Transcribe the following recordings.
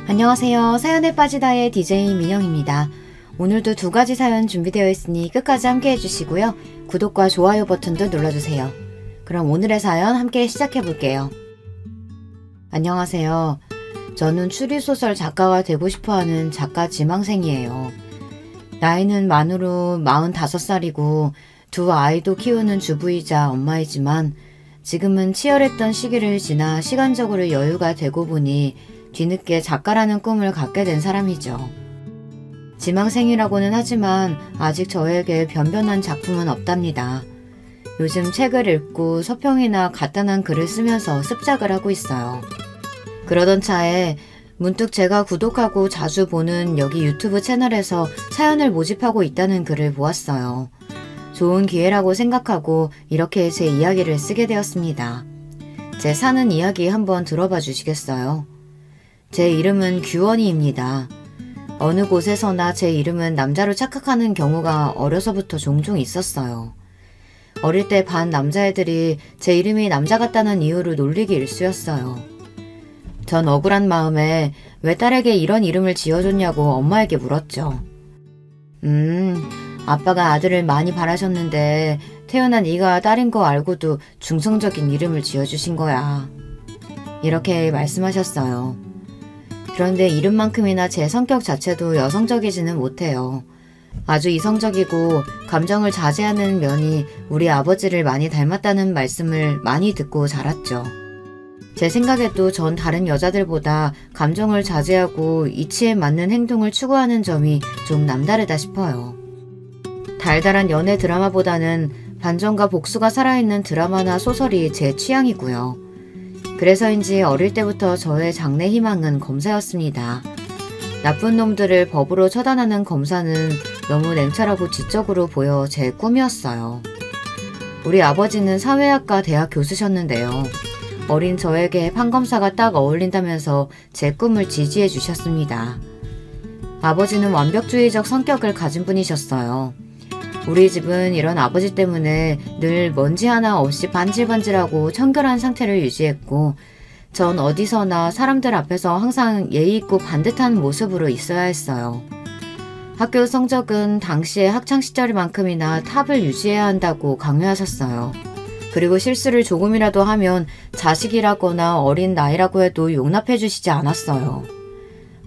안녕하세요. 사연에 빠지다의 DJ 민영입니다. 오늘도 2가지 사연 준비되어 있으니 끝까지 함께 해주시고요. 구독과 좋아요 버튼도 눌러주세요. 그럼 오늘의 사연 함께 시작해볼게요. 안녕하세요. 저는 추리소설 작가가 되고 싶어하는 작가 지망생이에요. 나이는 만으로 45살이고 2 아이도 키우는 주부이자 엄마이지만 지금은 치열했던 시기를 지나 시간적으로 여유가 되고 보니 뒤늦게 작가라는 꿈을 갖게 된 사람이죠. 지망생이라고는 하지만 아직 저에게 변변한 작품은 없답니다. 요즘 책을 읽고 서평이나 간단한 글을 쓰면서 습작을 하고 있어요. 그러던 차에 문득 제가 구독하고 자주 보는 여기 유튜브 채널에서 사연을 모집하고 있다는 글을 보았어요. 좋은 기회라고 생각하고 이렇게 제 이야기를 쓰게 되었습니다. 제 사는 이야기 한번 들어봐 주시겠어요? 제 이름은 규원이입니다. 어느 곳에서나 제 이름은 남자로 착각하는 경우가 어려서부터 종종 있었어요. 어릴 때 반 남자애들이 제 이름이 남자 같다는 이유로 놀리기 일쑤였어요. 전 억울한 마음에 왜 딸에게 이런 이름을 지어줬냐고 엄마에게 물었죠. 아빠가 아들을 많이 바라셨는데 태어난 네가 딸인 거 알고도 중성적인 이름을 지어주신 거야. 이렇게 말씀하셨어요. 그런데 이름만큼이나 제 성격 자체도 여성적이지는 못해요. 아주 이성적이고 감정을 자제하는 면이 우리 아버지를 많이 닮았다는 말씀을 많이 듣고 자랐죠. 제 생각에도 전 다른 여자들보다 감정을 자제하고 이치에 맞는 행동을 추구하는 점이 좀 남다르다 싶어요. 달달한 연애 드라마보다는 반전과 복수가 살아있는 드라마나 소설이 제 취향이고요. 그래서인지 어릴 때부터 저의 장래 희망은 검사였습니다. 나쁜 놈들을 법으로 처단하는 검사는 너무 냉철하고 지적으로 보여 제 꿈이었어요. 우리 아버지는 사회학과 대학 교수셨는데요. 어린 저에게 판검사가 딱 어울린다면서 제 꿈을 지지해 주셨습니다. 아버지는 완벽주의적 성격을 가진 분이셨어요. 우리 집은 이런 아버지 때문에 늘 먼지 하나 없이 반질반질하고 청결한 상태를 유지했고 전 어디서나 사람들 앞에서 항상 예의 있고 반듯한 모습으로 있어야 했어요. 학교 성적은 당시의 학창시절만큼이나 탑을 유지해야 한다고 강요하셨어요. 그리고 실수를 조금이라도 하면 자식이라거나 어린 나이라고 해도 용납해 주시지 않았어요.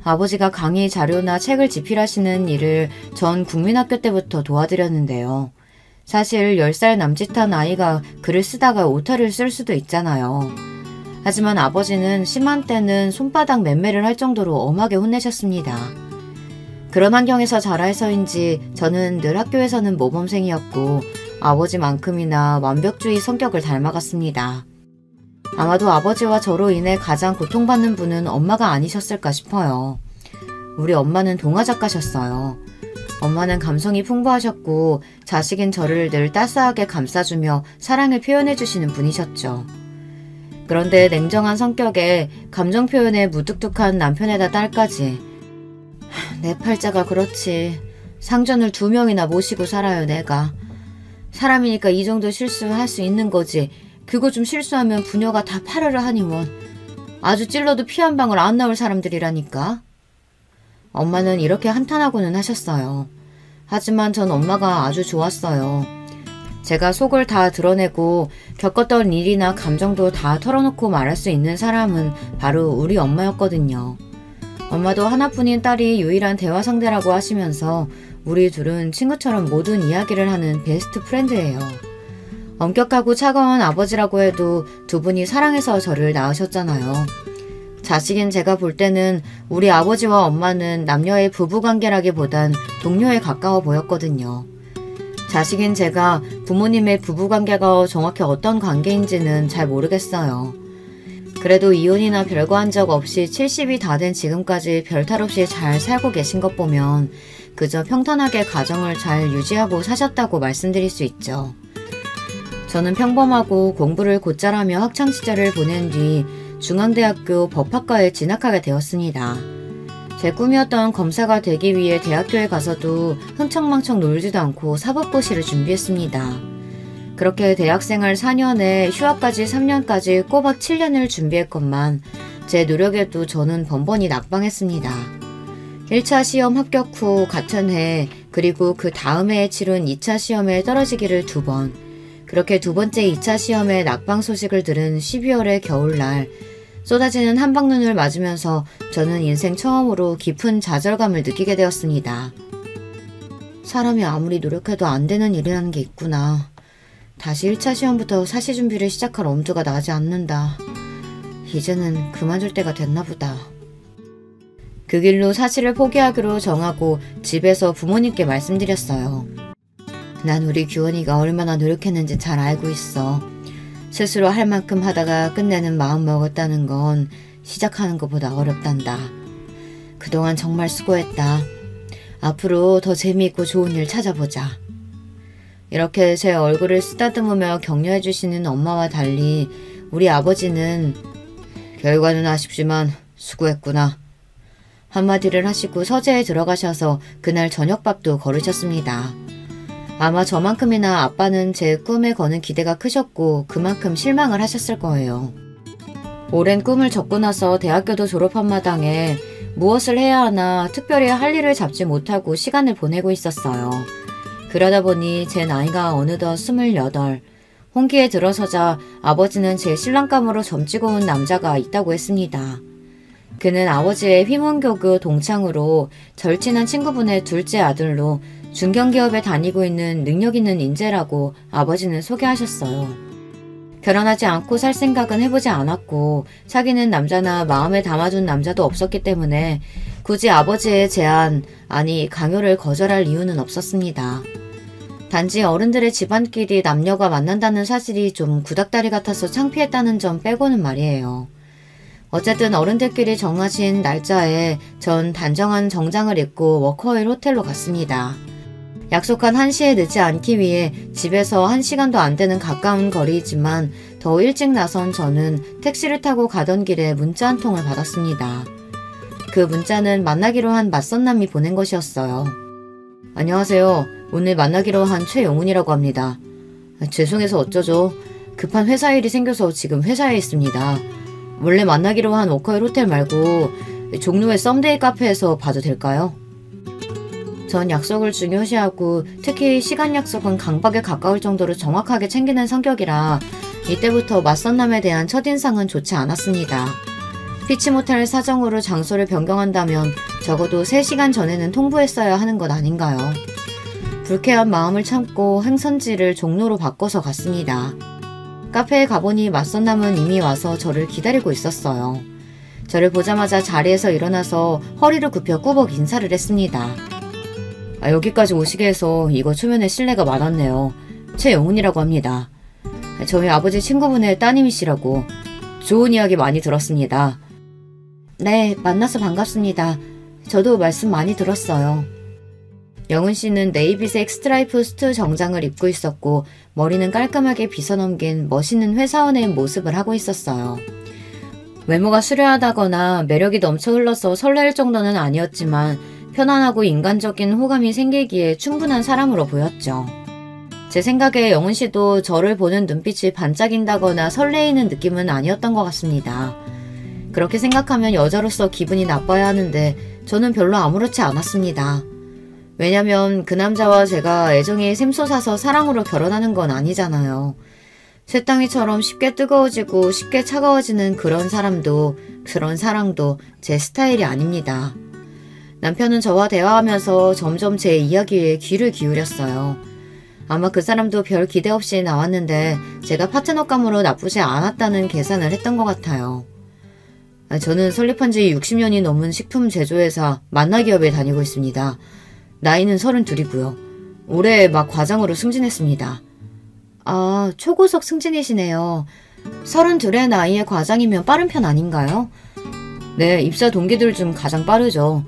아버지가 강의 자료나 책을 집필하시는 일을 전 국민학교 때부터 도와드렸는데요. 사실 10살 남짓한 아이가 글을 쓰다가 오타를 쓸 수도 있잖아요. 하지만 아버지는 심한 때는 손바닥 맴매를 할 정도로 엄하게 혼내셨습니다. 그런 환경에서 자라서인지 저는 늘 학교에서는 모범생이었고 아버지만큼이나 완벽주의 성격을 닮아갔습니다. 아마도 아버지와 저로 인해 가장 고통받는 분은 엄마가 아니셨을까 싶어요. 우리 엄마는 동화작가셨어요. 엄마는 감성이 풍부하셨고 자식인 저를 늘 따스하게 감싸주며 사랑을 표현해주시는 분이셨죠. 그런데 냉정한 성격에 감정 표현에 무뚝뚝한 남편에다 딸까지. 내 팔자가 그렇지. 상전을 2명이나 모시고 살아요 내가. 사람이니까 이 정도 실수할 수 있는 거지. 그거 좀 실수하면 부녀가 다 파르르 하니 원. 아주 찔러도 피 한 방울 안 나올 사람들이라니까. 엄마는 이렇게 한탄하고는 하셨어요. 하지만 전 엄마가 아주 좋았어요. 제가 속을 다 드러내고 겪었던 일이나 감정도 다 털어놓고 말할 수 있는 사람은 바로 우리 엄마였거든요. 엄마도 하나뿐인 딸이 유일한 대화 상대라고 하시면서 우리 둘은 친구처럼 모든 이야기를 하는 베스트 프렌드예요. 엄격하고 차가운 아버지라고 해도 2분이 사랑해서 저를 낳으셨잖아요. 자식인 제가 볼 때는 우리 아버지와 엄마는 남녀의 부부관계라기보단 동료에 가까워 보였거든요. 자식인 제가 부모님의 부부관계가 정확히 어떤 관계인지는 잘 모르겠어요. 그래도 이혼이나 별거 한 적 없이 70이 다 된 지금까지 별탈 없이 잘 살고 계신 것 보면 그저 평탄하게 가정을 잘 유지하고 사셨다고 말씀드릴 수 있죠. 저는 평범하고 공부를 곧잘 하며 학창시절을 보낸 뒤 중앙대학교 법학과에 진학하게 되었습니다. 제 꿈이었던 검사가 되기 위해 대학교에 가서도 흥청망청 놀지도 않고 사법고시를 준비했습니다. 그렇게 대학생활 4년에 휴학까지 3년까지 꼬박 7년을 준비했건만 제 노력에도 저는 번번이 낙방했습니다. 1차 시험 합격 후 같은 해 그리고 그 다음 해에 치른 2차 시험에 떨어지기를 2번, 그렇게 두 번째 2차 시험에 낙방 소식을 들은 12월의 겨울날 쏟아지는 한방눈을 맞으면서 저는 인생 처음으로 깊은 좌절감을 느끼게 되었습니다. 사람이 아무리 노력해도 안 되는 일이라는 게 있구나. 다시 1차 시험부터 사시 준비를 시작할 엄두가 나지 않는다. 이제는 그만둘 때가 됐나 보다. 그 길로 사시를 포기하기로 정하고 집에서 부모님께 말씀드렸어요. 난 우리 규원이가 얼마나 노력했는지 잘 알고 있어. 스스로 할 만큼 하다가 끝내는 마음 먹었다는 건 시작하는 것보다 어렵단다. 그동안 정말 수고했다. 앞으로 더 재미있고 좋은 일 찾아보자. 이렇게 제 얼굴을 쓰다듬으며 격려해 주시는 엄마와 달리 우리 아버지는 결과는 아쉽지만 수고했구나 한마디를 하시고 서재에 들어가셔서 그날 저녁밥도 거르셨습니다. 아마 저만큼이나 아빠는 제 꿈에 거는 기대가 크셨고 그만큼 실망을 하셨을 거예요. 오랜 꿈을 접고 나서 대학교도 졸업한 마당에 무엇을 해야 하나 특별히 할 일을 잡지 못하고 시간을 보내고 있었어요. 그러다 보니 제 나이가 어느덧 28, 홍기에 들어서자 아버지는 제 신랑감으로 점찍어 온 남자가 있다고 했습니다. 그는 아버지의 휘문교교 동창으로 절친한 친구분의 둘째 아들로 중견기업에 다니고 있는 능력 있는 인재라고 아버지는 소개하셨어요. 결혼하지 않고 살 생각은 해보지 않았고 사귀는 남자나 마음에 담아둔 남자도 없었기 때문에 굳이 아버지의 제안, 아니 강요를 거절할 이유는 없었습니다. 단지 어른들의 집안끼리 남녀가 만난다는 사실이 좀 구닥다리 같아서 창피했다는 점 빼고는 말이에요. 어쨌든 어른들끼리 정하신 날짜에 전 단정한 정장을 입고 워커힐 호텔로 갔습니다. 약속한 1시에 늦지 않기 위해 집에서 1시간도 안 되는 가까운 거리이지만 더 일찍 나선 저는 택시를 타고 가던 길에 문자 한 통을 받았습니다. 그 문자는 만나기로 한 맞선남이 보낸 것이었어요. 안녕하세요. 오늘 만나기로 한 최영훈이라고 합니다. 죄송해서 어쩌죠. 급한 회사 일이 생겨서 지금 회사에 있습니다. 원래 만나기로 한 워커힐 호텔 말고 종로의 썸데이 카페에서 봐도 될까요? 전 약속을 중요시하고 특히 시간 약속은 강박에 가까울 정도로 정확하게 챙기는 성격이라 이때부터 맞선남에 대한 첫인상은 좋지 않았습니다. 피치 못할 사정으로 장소를 변경한다면 적어도 3시간 전에는 통보했어야 하는 것 아닌가요? 불쾌한 마음을 참고 행선지를 종로로 바꿔서 갔습니다. 카페에 가보니 맞선남은 이미 와서 저를 기다리고 있었어요. 저를 보자마자 자리에서 일어나서 허리를 굽혀 꾸벅 인사를 했습니다. 여기까지 오시게 해서 이거 초면에 실례가 많았네요. 최영훈이라고 합니다. 저희 아버지 친구분의 따님이시라고. 좋은 이야기 많이 들었습니다. 네, 만나서 반갑습니다. 저도 말씀 많이 들었어요. 영훈 씨는 네이비색 스트라이프 수트 정장을 입고 있었고 머리는 깔끔하게 빗어넘긴 멋있는 회사원의 모습을 하고 있었어요. 외모가 수려하다거나 매력이 넘쳐 흘러서 설렐 정도는 아니었지만 편안하고 인간적인 호감이 생기기에 충분한 사람으로 보였죠. 제 생각에 영훈 씨도 저를 보는 눈빛이 반짝인다거나 설레이는 느낌은 아니었던 것 같습니다. 그렇게 생각하면 여자로서 기분이 나빠야 하는데 저는 별로 아무렇지 않았습니다. 왜냐면 그 남자와 제가 애정이 샘솟아서 사랑으로 결혼하는 건 아니잖아요. 쇳덩이처럼 쉽게 뜨거워지고 쉽게 차가워지는 그런 사람도 그런 사랑도 제 스타일이 아닙니다. 남편은 저와 대화하면서 점점 제 이야기에 귀를 기울였어요. 아마 그 사람도 별 기대 없이 나왔는데 제가 파트너감으로 나쁘지 않았다는 계산을 했던 것 같아요. 저는 설립한 지 60년이 넘은 식품 제조회사 만나기업에 다니고 있습니다. 나이는 32이고요. 올해 막 과장으로 승진했습니다. 아, 초고속 승진이시네요. 32의 나이에 과장이면 빠른 편 아닌가요? 네, 입사 동기들 중 가장 빠르죠.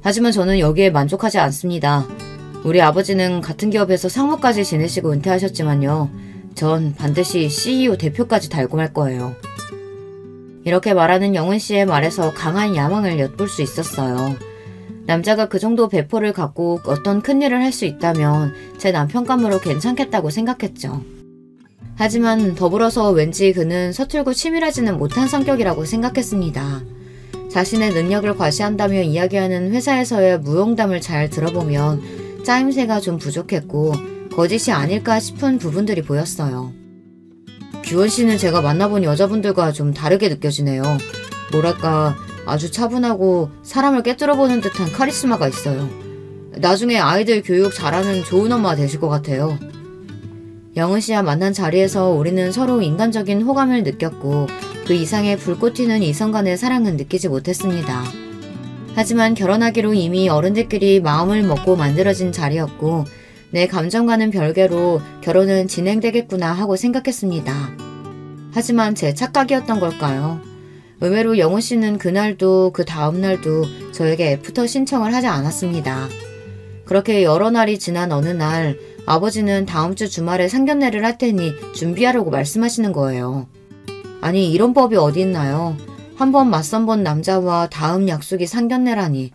하지만 저는 여기에 만족하지 않습니다. 우리 아버지는 같은 기업에서 상무까지 지내시고 은퇴하셨지만요. 전 반드시 CEO 대표까지 달고 말 거예요. 이렇게 말하는 영훈 씨의 말에서 강한 야망을 엿볼 수 있었어요. 남자가 그 정도 배포를 갖고 어떤 큰일을 할 수 있다면 제 남편감으로 괜찮겠다고 생각했죠. 하지만 더불어서 왠지 그는 서툴고 치밀하지는 못한 성격이라고 생각했습니다. 자신의 능력을 과시한다며 이야기하는 회사에서의 무용담을 잘 들어보면 짜임새가 좀 부족했고 거짓이 아닐까 싶은 부분들이 보였어요. 규원 씨는 제가 만나본 여자분들과 좀 다르게 느껴지네요. 뭐랄까 아주 차분하고 사람을 꿰뚫어보는 듯한 카리스마가 있어요. 나중에 아이들 교육 잘하는 좋은 엄마 되실 것 같아요. 영은 씨와 만난 자리에서 우리는 서로 인간적인 호감을 느꼈고 그 이상의 불꽃 튀는 이성 간의 사랑은 느끼지 못했습니다. 하지만 결혼하기로 이미 어른들끼리 마음을 먹고 만들어진 자리였고 내 감정과는 별개로 결혼은 진행되겠구나 하고 생각했습니다. 하지만 제 착각이었던 걸까요? 의외로 영훈 씨는 그날도 그 다음날도 저에게 애프터 신청을 하지 않았습니다. 그렇게 여러 날이 지난 어느 날 아버지는 다음 주 주말에 상견례를 할 테니 준비하라고 말씀하시는 거예요. 아니 이런 법이 어디 있나요? 한번 맞선 본 남자와 다음 약속이 상견례라니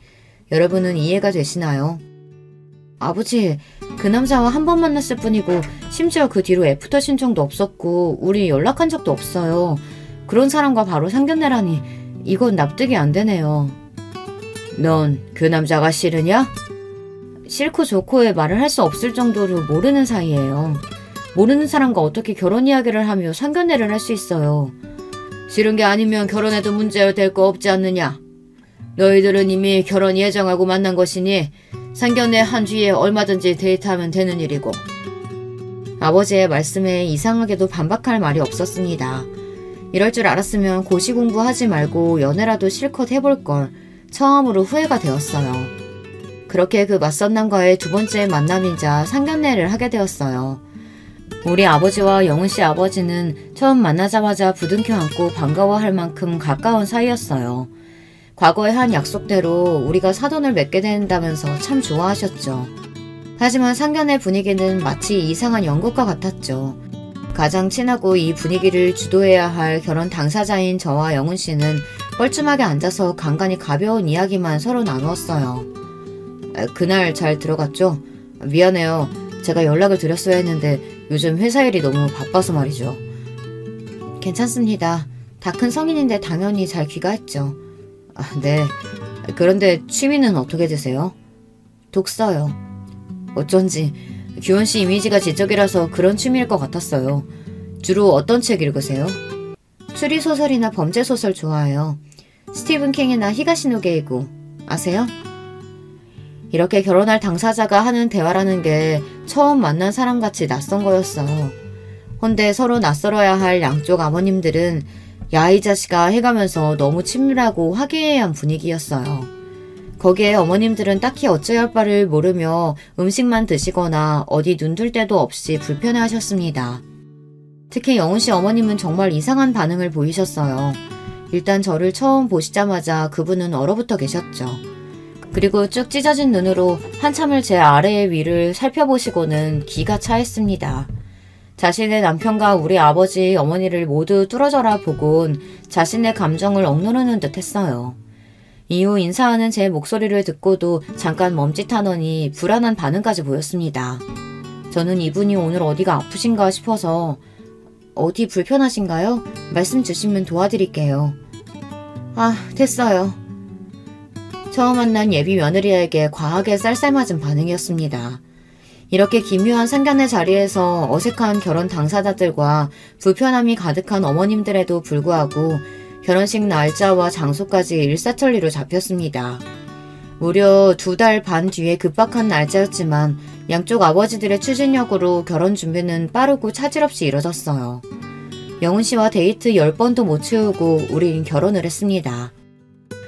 여러분은 이해가 되시나요? 아버지, 그 남자와 한 번 만났을 뿐이고 심지어 그 뒤로 애프터 신청도 없었고 우리 연락한 적도 없어요. 그런 사람과 바로 상견례라니 이건 납득이 안 되네요. 넌 그 남자가 싫으냐? 싫고 좋고의 말을 할 수 없을 정도로 모르는 사이예요. 모르는 사람과 어떻게 결혼 이야기를 하며 상견례를 할 수 있어요. 싫은 게 아니면 결혼해도 문제될 거 없지 않느냐. 너희들은 이미 결혼 예정하고 만난 것이니 상견례 한 주에 얼마든지 데이트하면 되는 일이고. 아버지의 말씀에 이상하게도 반박할 말이 없었습니다. 이럴 줄 알았으면 고시 공부하지 말고 연애라도 실컷 해볼 걸 처음으로 후회가 되었어요. 그렇게 그 맞선 남과의 두 번째 만남이자 상견례를 하게 되었어요. 우리 아버지와 영은 씨 아버지는 처음 만나자마자 부둥켜 안고 반가워할 만큼 가까운 사이였어요. 과거에 한 약속대로 우리가 사돈을 맺게 된다면서 참 좋아하셨죠. 하지만 상견례 분위기는 마치 이상한 연극과 같았죠. 가장 친하고 이 분위기를 주도해야 할 결혼 당사자인 저와 영은 씨는 뻘쭘하게 앉아서 간간히 가벼운 이야기만 서로 나누었어요. 그날 잘 들어갔죠? 미안해요. 제가 연락을 드렸어야 했는데 요즘 회사 일이 너무 바빠서 말이죠. 괜찮습니다. 다 큰 성인인데 당연히 잘 귀가했죠. 네. 그런데 취미는 어떻게 되세요? 독서요. 어쩐지 규원 씨 이미지가 지적이라서 그런 취미일 것 같았어요. 주로 어떤 책 읽으세요? 추리소설이나 범죄소설 좋아해요. 스티븐 킹이나 히가시노 게이고 아세요? 이렇게 결혼할 당사자가 하는 대화라는 게 처음 만난 사람같이 낯선 거였어요. 헌데 서로 낯설어야 할 양쪽 아버님들은 야 이 자식아 해가면서 너무 친밀하고 화기애애한 분위기였어요. 거기에 어머님들은 딱히 어찌할 바를 모르며 음식만 드시거나 어디 눈둘 데도 없이 불편해하셨습니다. 특히 영훈씨 어머님은 정말 이상한 반응을 보이셨어요. 일단 저를 처음 보시자마자 그분은 얼어붙어 계셨죠. 그리고 쭉 찢어진 눈으로 한참을 제 아래의 위를 살펴보시고는 기가 차했습니다. 자신의 남편과 우리 아버지, 어머니를 모두 뚫어져라 보곤 자신의 감정을 억누르는 듯 했어요. 이후 인사하는 제 목소리를 듣고도 잠깐 멈칫하더니 불안한 반응까지 보였습니다. 저는 이분이 오늘 어디가 아프신가 싶어서 어디 불편하신가요? 말씀 주시면 도와드릴게요. 아, 됐어요. 처음 만난 예비 며느리에게 과하게 쌀쌀맞은 반응이었습니다. 이렇게 기묘한 상견례 자리에서 어색한 결혼 당사자들과 불편함이 가득한 어머님들에도 불구하고 결혼식 날짜와 장소까지 일사천리로 잡혔습니다. 무려 2달 반 뒤에 급박한 날짜였지만 양쪽 아버지들의 추진력으로 결혼 준비는 빠르고 차질 없이 이뤄졌어요. 영훈 씨와 데이트 10번도 못 채우고 우린 결혼을 했습니다.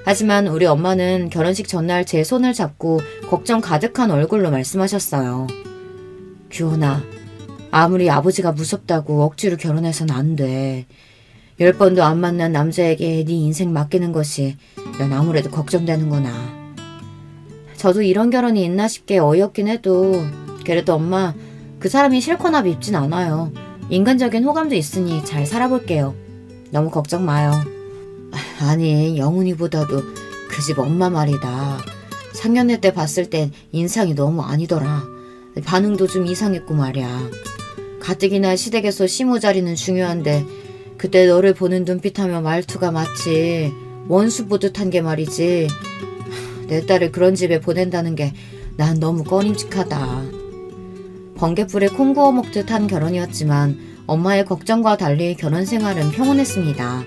하지만 우리 엄마는 결혼식 전날 제 손을 잡고 걱정 가득한 얼굴로 말씀하셨어요. 규원아, 아무리 아버지가 무섭다고 억지로 결혼해서는 안 돼. 10번도 안 만난 남자에게 네 인생 맡기는 것이 난 아무래도 걱정되는구나. 저도 이런 결혼이 있나 싶게 어이없긴 해도 그래도 엄마, 그 사람이 싫거나 밉진 않아요. 인간적인 호감도 있으니 잘 살아볼게요. 너무 걱정 마요. 아니, 영훈이보다도 그 집 엄마 말이다. 상견례 때 봤을 땐 인상이 너무 아니더라. 반응도 좀 이상했고 말이야. 가뜩이나 시댁에서 시무자리는 중요한데 그때 너를 보는 눈빛하며 말투가 마치 원수 보듯 한 게 말이지. 내 딸을 그런 집에 보낸다는 게 난 너무 꺼림칙하다. 번갯불에 콩 구워 먹듯 한 결혼이었지만 엄마의 걱정과 달리 결혼 생활은 평온했습니다.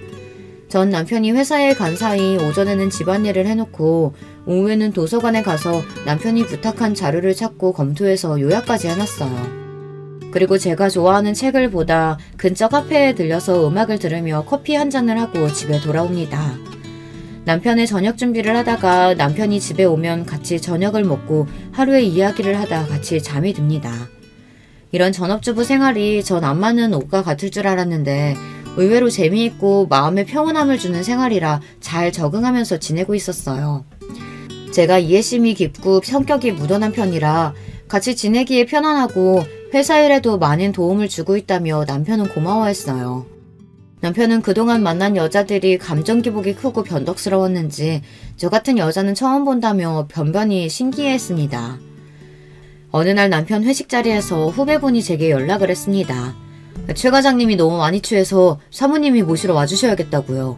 전 남편이 회사에 간 사이 오전에는 집안일을 해놓고 오후에는 도서관에 가서 남편이 부탁한 자료를 찾고 검토해서 요약까지 해놨어요. 그리고 제가 좋아하는 책을 보다 근처 카페에 들려서 음악을 들으며 커피 한 잔을 하고 집에 돌아옵니다. 남편의 저녁 준비를 하다가 남편이 집에 오면 같이 저녁을 먹고 하루의 이야기를 하다 같이 잠이 듭니다. 이런 전업주부 생활이 전 안 맞는 옷과 같을 줄 알았는데 의외로 재미있고 마음에 평온함을 주는 생활이라 잘 적응하면서 지내고 있었어요. 제가 이해심이 깊고 성격이 무던한 편이라 같이 지내기에 편안하고 회사 일에도 많은 도움을 주고 있다며 남편은 고마워했어요. 남편은 그동안 만난 여자들이 감정 기복이 크고 변덕스러웠는지 저 같은 여자는 처음 본다며 변변히 신기해했습니다. 어느 날 남편 회식 자리에서 후배분이 제게 연락을 했습니다. 최 과장님이 너무 많이 취해서 사모님이 모시러 와주셔야겠다고요.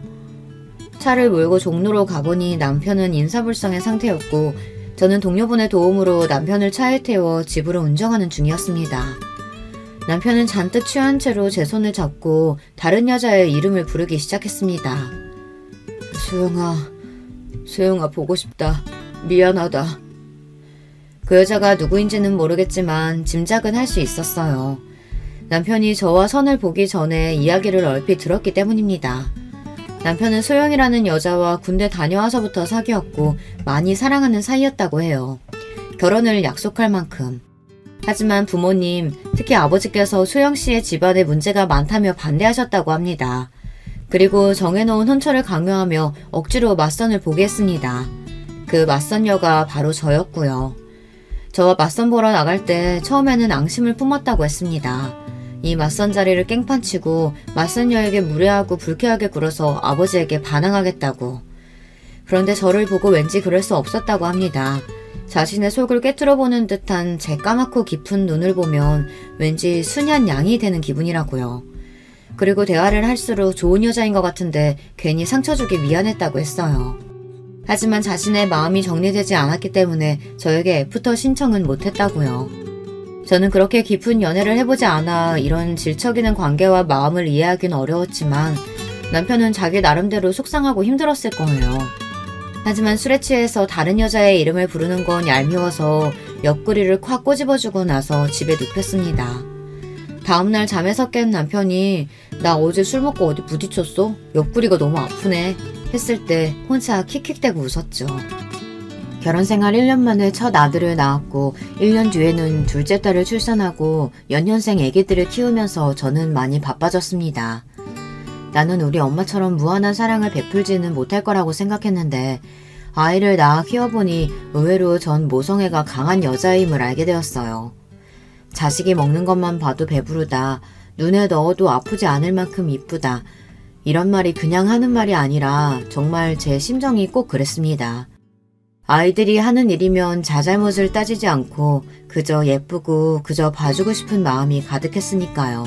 차를 몰고 종로로 가보니 남편은 인사불성의 상태였고 저는 동료분의 도움으로 남편을 차에 태워 집으로 운전하는 중이었습니다. 남편은 잔뜩 취한 채로 제 손을 잡고 다른 여자의 이름을 부르기 시작했습니다. 소영아 보고 싶다. 미안하다. 그 여자가 누구인지는 모르겠지만 짐작은 할 수 있었어요. 남편이 저와 선을 보기 전에 이야기를 얼핏 들었기 때문입니다. 남편은 소영이라는 여자와 군대 다녀와서부터 사귀었고 많이 사랑하는 사이였다고 해요. 결혼을 약속할 만큼. 하지만 부모님, 특히 아버지께서 소영씨의 집안에 문제가 많다며 반대하셨다고 합니다. 그리고 정해놓은 혼처를 강요하며 억지로 맞선을 보게 했습니다. 그 맞선녀가 바로 저였고요. 저와 맞선 보러 나갈 때 처음에는 앙심을 품었다고 했습니다. 이 맞선 자리를 깽판치고 맞선녀에게 무례하고 불쾌하게 굴어서 아버지에게 반항하겠다고. 그런데 저를 보고 왠지 그럴 수 없었다고 합니다. 자신의 속을 꿰뚫어보는 듯한 제 까맣고 깊은 눈을 보면 왠지 순한 양이 되는 기분이라고요. 그리고 대화를 할수록 좋은 여자인 것 같은데 괜히 상처 주기 미안했다고 했어요. 하지만 자신의 마음이 정리되지 않았기 때문에 저에게 애프터 신청은 못했다고요. 저는 그렇게 깊은 연애를 해보지 않아 이런 질척이는 관계와 마음을 이해하기는 어려웠지만 남편은 자기 나름대로 속상하고 힘들었을 거예요. 하지만 술에 취해서 다른 여자의 이름을 부르는 건 얄미워서 옆구리를 콱 꼬집어주고 나서 집에 눕혔습니다. 다음날 잠에서 깬 남편이 나 어제 술 먹고 어디 부딪혔어? 옆구리가 너무 아프네 했을 때 혼자 킥킥대고 웃었죠. 결혼생활 1년 만에 첫 아들을 낳았고 1년 뒤에는 둘째 딸을 출산하고 연년생 아기들을 키우면서 저는 많이 바빠졌습니다. 나는 우리 엄마처럼 무한한 사랑을 베풀지는 못할 거라고 생각했는데 아이를 낳아 키워보니 의외로 전 모성애가 강한 여자임을 알게 되었어요. 자식이 먹는 것만 봐도 배부르다. 눈에 넣어도 아프지 않을 만큼 이쁘다. 이런 말이 그냥 하는 말이 아니라 정말 제 심정이 꼭 그랬습니다. 아이들이 하는 일이면 자잘못을 따지지 않고 그저 예쁘고 그저 봐주고 싶은 마음이 가득했으니까요.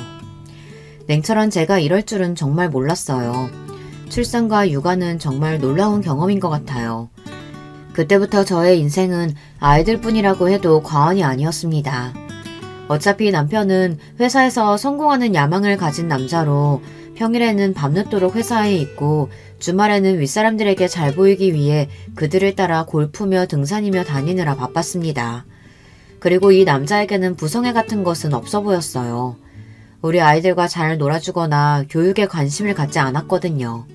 냉철한 제가 이럴 줄은 정말 몰랐어요. 출산과 육아는 정말 놀라운 경험인 것 같아요. 그때부터 저의 인생은 아이들뿐이라고 해도 과언이 아니었습니다. 어차피 남편은 회사에서 성공하는 야망을 가진 남자로 평일에는 밤늦도록 회사에 있고 주말에는 윗사람들에게 잘 보이기 위해 그들을 따라 골프며 등산이며 다니느라 바빴습니다. 그리고 이 남자에게는 부성애 같은 것은 없어 보였어요. 우리 아이들과 잘 놀아주거나 교육에 관심을 갖지 않았거든요.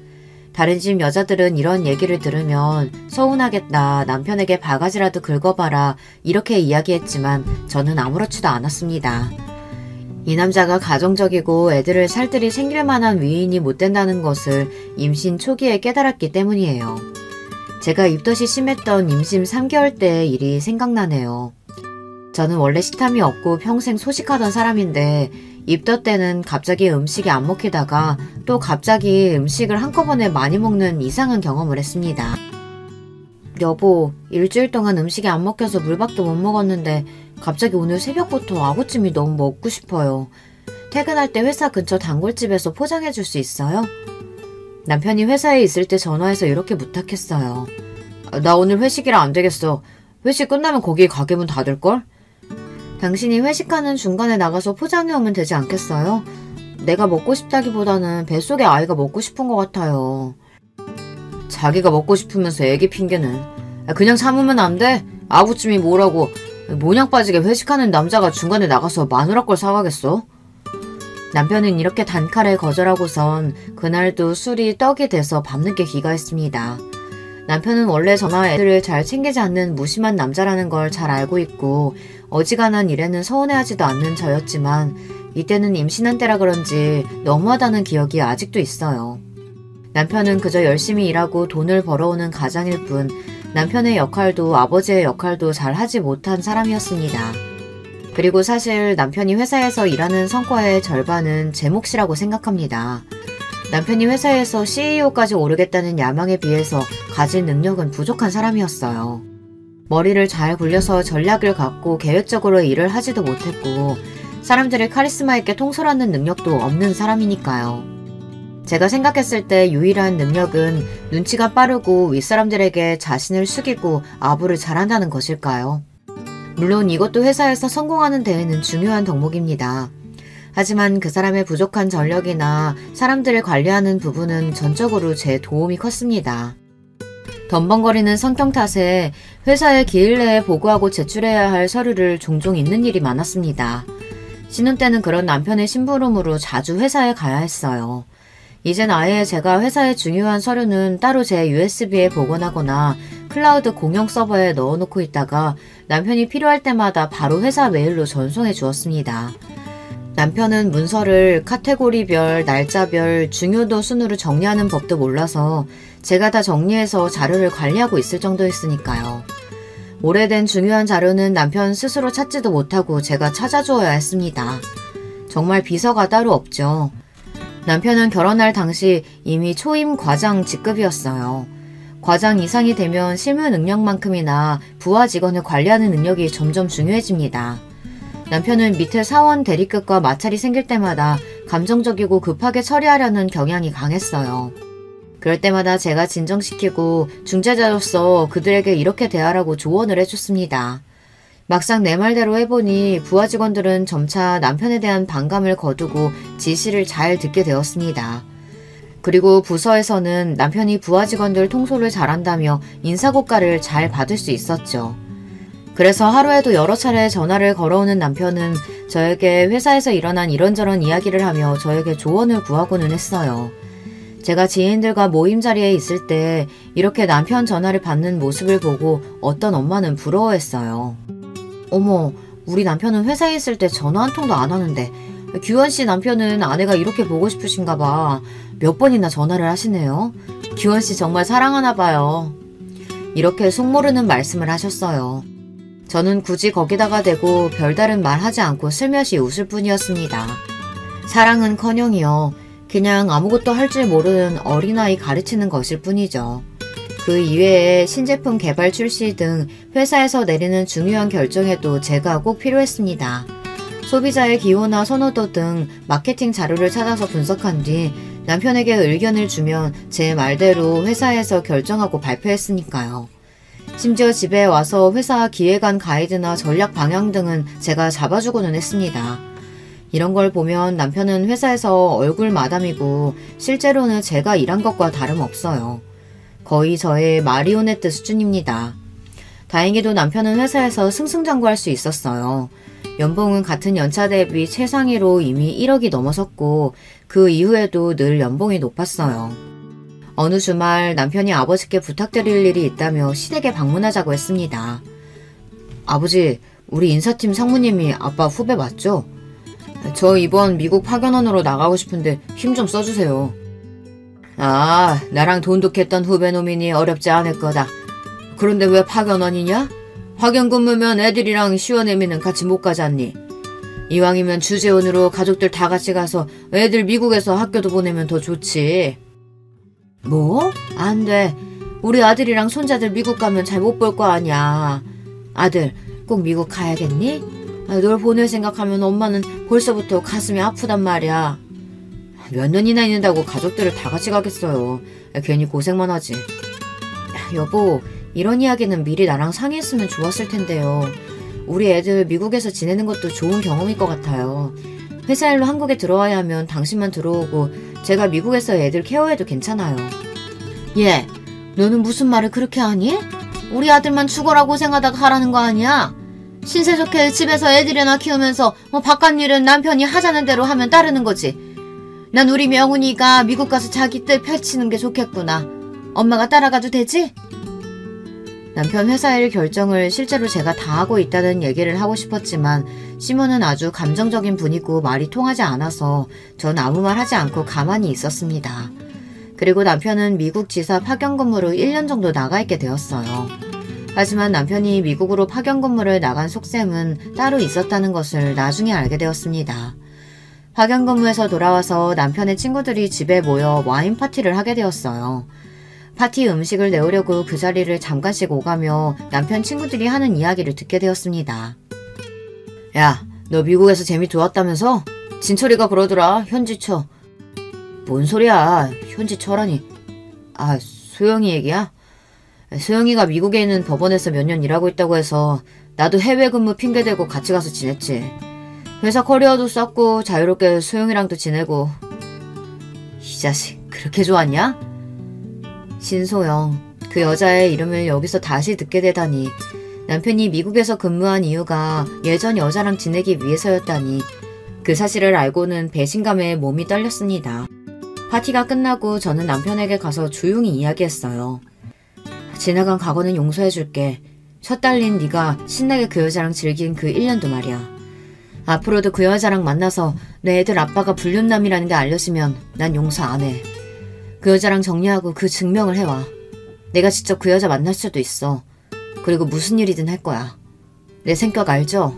다른 집 여자들은 이런 얘기를 들으면 서운하겠다, 남편에게 바가지라도 긁어봐라 이렇게 이야기했지만 저는 아무렇지도 않았습니다. 이 남자가 가정적이고 애들을 살뜰히 챙길 만한 위인이 못 된다는 것을 임신 초기에 깨달았기 때문이에요. 제가 입덧이 심했던 임신 3개월 때의 일이 생각나네요. 저는 원래 식탐이 없고 평생 소식하던 사람인데 입덧 때는 갑자기 음식이 안 먹히다가 또 갑자기 음식을 한꺼번에 많이 먹는 이상한 경험을 했습니다. 여보, 일주일 동안 음식이 안 먹혀서 물밥도 못 먹었는데 갑자기 오늘 새벽부터 아구찜이 너무 먹고 싶어요. 퇴근할 때 회사 근처 단골집에서 포장해 줄 수 있어요? 남편이 회사에 있을 때 전화해서 이렇게 부탁했어요. 나 오늘 회식이라 안 되겠어. 회식 끝나면 거기 가게 문 닫을걸? 당신이 회식하는 중간에 나가서 포장해 오면 되지 않겠어요? 내가 먹고 싶다기보다는 뱃속에 아이가 먹고 싶은 것 같아요. 자기가 먹고 싶으면서 애기 핑계는. 그냥 참으면 안 돼? 아부쯤이 뭐라고. 모냥 빠지게 회식하는 남자가 중간에 나가서 마누라 걸 사가겠어? 남편은 이렇게 단칼에 거절하고선 그날도 술이 떡이 돼서 밤늦게 귀가했습니다. 남편은 원래 저나 애들을 잘 챙기지 않는 무심한 남자라는 걸 잘 알고 있고 어지간한 일에는 서운해하지도 않는 저였지만 이때는 임신한 때라 그런지 너무하다는 기억이 아직도 있어요. 남편은 그저 열심히 일하고 돈을 벌어오는 가장일 뿐 남편의 역할도 아버지의 역할도 잘 하지 못한 사람이었습니다. 그리고 사실 남편이 회사에서 일하는 성과의 절반은 제 몫이라고 생각합니다. 남편이 회사에서 CEO까지 오르겠다는 야망에 비해서 가진 능력은 부족한 사람이었어요. 머리를 잘 굴려서 전략을 갖고 계획적으로 일을 하지도 못했고 사람들을 카리스마 있게 통솔하는 능력도 없는 사람이니까요. 제가 생각했을 때 유일한 능력은 눈치가 빠르고 윗사람들에게 자신을 숙이고 아부를 잘한다는 것일까요? 물론 이것도 회사에서 성공하는 데에는 중요한 덕목입니다. 하지만 그 사람의 부족한 전력이나 사람들을 관리하는 부분은 전적으로 제 도움이 컸습니다. 덤벙거리는 성격 탓에 회사에 기일 내에 보고하고 제출해야 할 서류를 종종 잊는 일이 많았습니다. 신혼 때는 그런 남편의 심부름으로 자주 회사에 가야 했어요. 이젠 아예 제가 회사의 중요한 서류는 따로 제 USB에 복원하거나 클라우드 공용 서버에 넣어놓고 있다가 남편이 필요할 때마다 바로 회사 메일로 전송해 주었습니다. 남편은 문서를 카테고리별, 날짜별, 중요도 순으로 정리하는 법도 몰라서 제가 다 정리해서 자료를 관리하고 있을 정도였으니까요. 오래된 중요한 자료는 남편 스스로 찾지도 못하고 제가 찾아주어야 했습니다. 정말 비서가 따로 없죠. 남편은 결혼할 당시 이미 초임 과장 직급이었어요. 과장 이상이 되면 실무 능력만큼이나 부하 직원을 관리하는 능력이 점점 중요해집니다. 남편은 밑에 사원 대리급과 마찰이 생길 때마다 감정적이고 급하게 처리하려는 경향이 강했어요. 그럴 때마다 제가 진정시키고 중재자로서 그들에게 이렇게 대하라고 조언을 해줬습니다. 막상 내 말대로 해보니 부하 직원들은 점차 남편에 대한 반감을 거두고 지시를 잘 듣게 되었습니다. 그리고 부서에서는 남편이 부하 직원들 통솔을 잘한다며 인사고과를 잘 받을 수 있었죠. 그래서 하루에도 여러 차례 전화를 걸어오는 남편은 저에게 회사에서 일어난 이런저런 이야기를 하며 저에게 조언을 구하고는 했어요. 제가 지인들과 모임 자리에 있을 때 이렇게 남편 전화를 받는 모습을 보고 어떤 엄마는 부러워했어요. 어머, 우리 남편은 회사에 있을 때 전화 한 통도 안 하는데 규원씨 남편은 아내가 이렇게 보고 싶으신가 봐. 몇 번이나 전화를 하시네요. 규원씨 정말 사랑하나 봐요. 이렇게 속모르는 말씀을 하셨어요. 저는 굳이 거기다가 대고 별다른 말 하지 않고 슬며시 웃을 뿐이었습니다. 사랑은커녕이요. 그냥 아무것도 할 줄 모르는 어린아이 가르치는 것일 뿐이죠. 그 이외에 신제품 개발 출시 등 회사에서 내리는 중요한 결정에도 제가 꼭 필요했습니다. 소비자의 기호나 선호도 등 마케팅 자료를 찾아서 분석한 뒤 남편에게 의견을 주면 제 말대로 회사에서 결정하고 발표했으니까요. 심지어 집에 와서 회사 기획안 가이드나 전략 방향 등은 제가 잡아주고는 했습니다. 이런 걸 보면 남편은 회사에서 얼굴 마담이고 실제로는 제가 일한 것과 다름없어요. 거의 저의 마리오네트 수준입니다. 다행히도 남편은 회사에서 승승장구할 수 있었어요. 연봉은 같은 연차 대비 최상위로 이미 1억이 넘어섰고 그 이후에도 늘 연봉이 높았어요. 어느 주말 남편이 아버지께 부탁드릴 일이 있다며 시댁에 방문하자고 했습니다. 아버지, 우리 인사팀 상무님이 아빠 후배 맞죠? 저 이번 미국 파견원으로 나가고 싶은데 힘 좀 써주세요. 아, 나랑 돈독했던 후배놈이니 어렵지 않을 거다. 그런데 왜 파견원이냐? 파견 근무면 애들이랑 시원애미는 같이 못 가잖니. 이왕이면 주재원으로 가족들 다 같이 가서 애들 미국에서 학교도 보내면 더 좋지. 뭐? 안 돼. 우리 아들이랑 손자들 미국 가면 잘 못 볼 거 아니야. 아들, 꼭 미국 가야겠니? 널 보낼 생각하면 엄마는 벌써부터 가슴이 아프단 말이야. 몇 년이나 있는다고 가족들을 다 같이 가겠어요. 괜히 고생만 하지. 여보, 이런 이야기는 미리 나랑 상의했으면 좋았을 텐데요. 우리 애들 미국에서 지내는 것도 좋은 경험일 것 같아요. 회사 일로 한국에 들어와야 하면 당신만 들어오고 제가 미국에서 애들 케어해도 괜찮아요. 얘, 너는 무슨 말을 그렇게 하니? 우리 아들만 죽어라 고생하다가 하라는 거 아니야? 신세 좋게 집에서 애들이나 키우면서 바깥 일은 남편이 하자는 대로 하면 따르는 거지. 난 우리 명훈이가 미국 가서 자기 뜻 펼치는 게 좋겠구나. 엄마가 따라가도 되지? 남편 회사 일 결정을 실제로 제가 다 하고 있다는 얘기를 하고 싶었지만 시몬은 아주 감정적인 분이고 말이 통하지 않아서 전 아무 말 하지 않고 가만히 있었습니다. 그리고 남편은 미국 지사 파견 근무로 1년 정도 나가 있게 되었어요. 하지만 남편이 미국으로 파견 근무를 나간 속셈은 따로 있었다는 것을 나중에 알게 되었습니다. 파견 근무에서 돌아와서 남편의 친구들이 집에 모여 와인 파티를 하게 되었어요. 파티 음식을 내오려고 그 자리를 잠깐씩 오가며 남편 친구들이 하는 이야기를 듣게 되었습니다. 야, 너 미국에서 재미 좋았다면서? 진철이가 그러더라, 현지처. 뭔 소리야, 현지처라니. 아, 소영이 얘기야? 소영이가 미국에 있는 법원에서 몇 년 일하고 있다고 해서 나도 해외 근무 핑계대고 같이 가서 지냈지. 회사 커리어도 쌓고 자유롭게 소영이랑도 지내고. 이 자식 그렇게 좋았냐? 신소영, 그 여자의 이름을 여기서 다시 듣게 되다니. 남편이 미국에서 근무한 이유가 예전 여자랑 지내기 위해서였다니. 그 사실을 알고는 배신감에 몸이 떨렸습니다. 파티가 끝나고 저는 남편에게 가서 조용히 이야기했어요. 지나간 과거는 용서해줄게. 첫 딸린 네가 신나게 그 여자랑 즐긴 그 1년도 말이야. 앞으로도 그 여자랑 만나서 내 애들 아빠가 불륜남이라는 게 알려지면 난 용서 안 해. 그 여자랑 정리하고 그 증명을 해와. 내가 직접 그 여자 만날 수도 있어. 그리고 무슨 일이든 할 거야. 내 성격 알죠?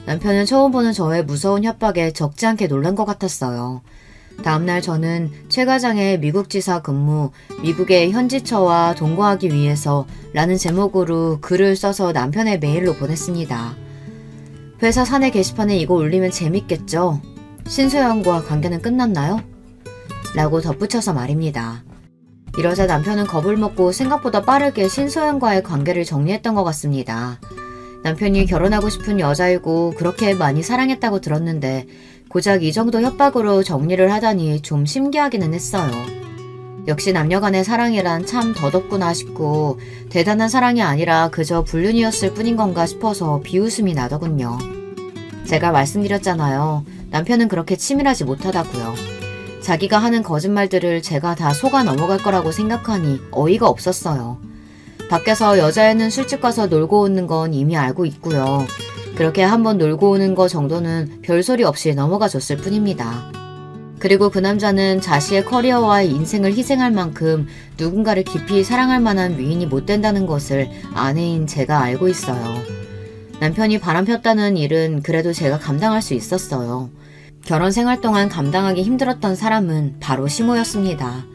남편은 처음 보는 저의 무서운 협박에 적지 않게 놀란 것 같았어요. 다음날 저는 최 과장의 미국 지사 근무, 미국의 현지처와 동거하기 위해서 라는 제목으로 글을 써서 남편의 메일로 보냈습니다. 회사 사내 게시판에 이거 올리면 재밌겠죠? 신소영과 관계는 끝났나요? 라고 덧붙여서 말입니다. 이러자 남편은 겁을 먹고 생각보다 빠르게 신소영과의 관계를 정리했던 것 같습니다. 남편이 결혼하고 싶은 여자이고 그렇게 많이 사랑했다고 들었는데 고작 이 정도 협박으로 정리를 하다니 좀 신기하기는 했어요. 역시 남녀간의 사랑이란 참 더덥구나 싶고 대단한 사랑이 아니라 그저 불륜이었을 뿐인 건가 싶어서 비웃음이 나더군요. 제가 말씀드렸잖아요. 남편은 그렇게 치밀하지 못하다고요. 자기가 하는 거짓말들을 제가 다 속아 넘어갈 거라고 생각하니 어이가 없었어요. 밖에서 여자애는 술집 가서 놀고 오는 건 이미 알고 있고요. 그렇게 한번 놀고 오는 거 정도는 별소리 없이 넘어가 줬을 뿐입니다. 그리고 그 남자는 자신의 커리어와 인생을 희생할 만큼 누군가를 깊이 사랑할 만한 미인이 못 된다는 것을 아내인 제가 알고 있어요. 남편이 바람 폈다는 일은 그래도 제가 감당할 수 있었어요. 결혼 생활 동안 감당하기 힘들었던 사람은 바로 시모였습니다.